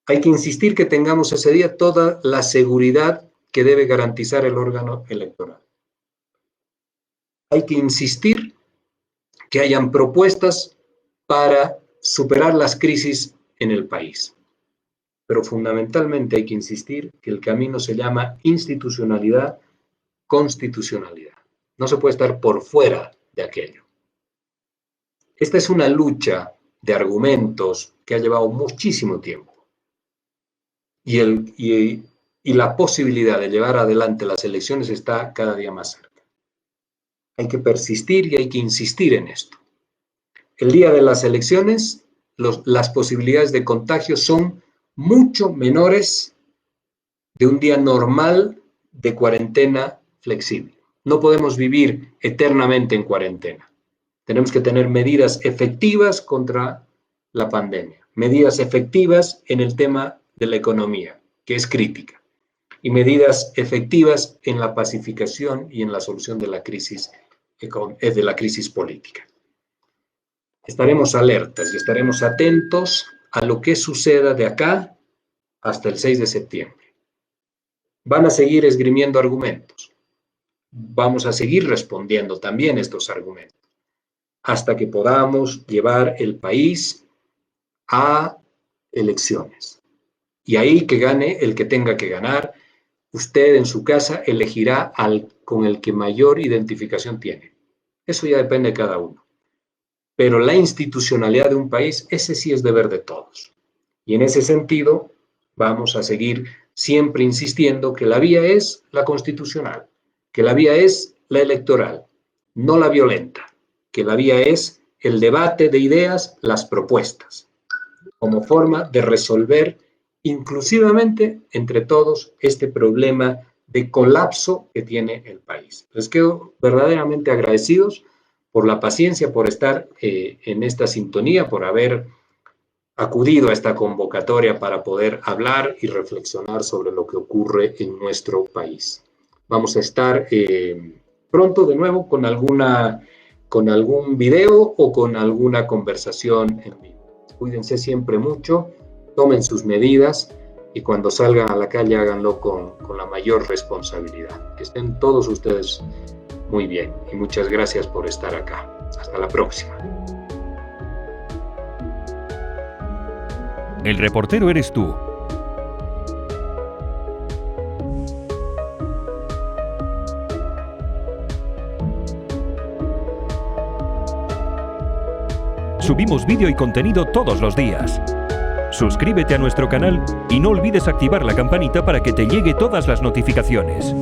Hay que insistir que tengamos ese día toda la seguridad que debe garantizar el órgano electoral. Hay que insistir que hayan propuestas para superar las crisis en el país. Pero fundamentalmente hay que insistir que el camino se llama institucionalidad, constitucionalidad. No se puede estar por fuera de aquello. Esta es una lucha de argumentos que ha llevado muchísimo tiempo. Y la posibilidad de llevar adelante las elecciones está cada día más cerca. Hay que persistir y hay que insistir en esto. El día de las elecciones, las posibilidades de contagio son mucho menores de un día normal de cuarentena flexible. No podemos vivir eternamente en cuarentena. Tenemos que tener medidas efectivas contra la pandemia, medidas efectivas en el tema de la economía, que es crítica, y medidas efectivas en la pacificación y en la solución de la crisis política. Estaremos alertas y estaremos atentos a lo que suceda de acá hasta el 6 de septiembre. Van a seguir esgrimiendo argumentos. Vamos a seguir respondiendo también estos argumentos hasta que podamos llevar el país a elecciones. Y ahí que gane el que tenga que ganar. Usted en su casa elegirá con el que mayor identificación tiene. Eso ya depende de cada uno. Pero la institucionalidad de un país, ese sí es deber de todos. Y en ese sentido, vamos a seguir siempre insistiendo que la vía es la constitucional, que la vía es la electoral, no la violenta, que la vía es el debate de ideas, las propuestas, como forma de resolver inclusivamente entre todos este problema de colapso que tiene el país. Les quedo verdaderamente agradecidos por la paciencia, por estar en esta sintonía, por haber acudido a esta convocatoria para poder hablar y reflexionar sobre lo que ocurre en nuestro país. Vamos a estar pronto de nuevo con algún video o con alguna conversación en vivo. Cuídense siempre mucho, tomen sus medidas y cuando salgan a la calle háganlo con la mayor responsabilidad. Que estén todos ustedes muy bien y muchas gracias por estar acá. Hasta la próxima. El reportero eres tú. Subimos vídeo y contenido todos los días. Suscríbete a nuestro canal y no olvides activar la campanita para que te llegue todas las notificaciones.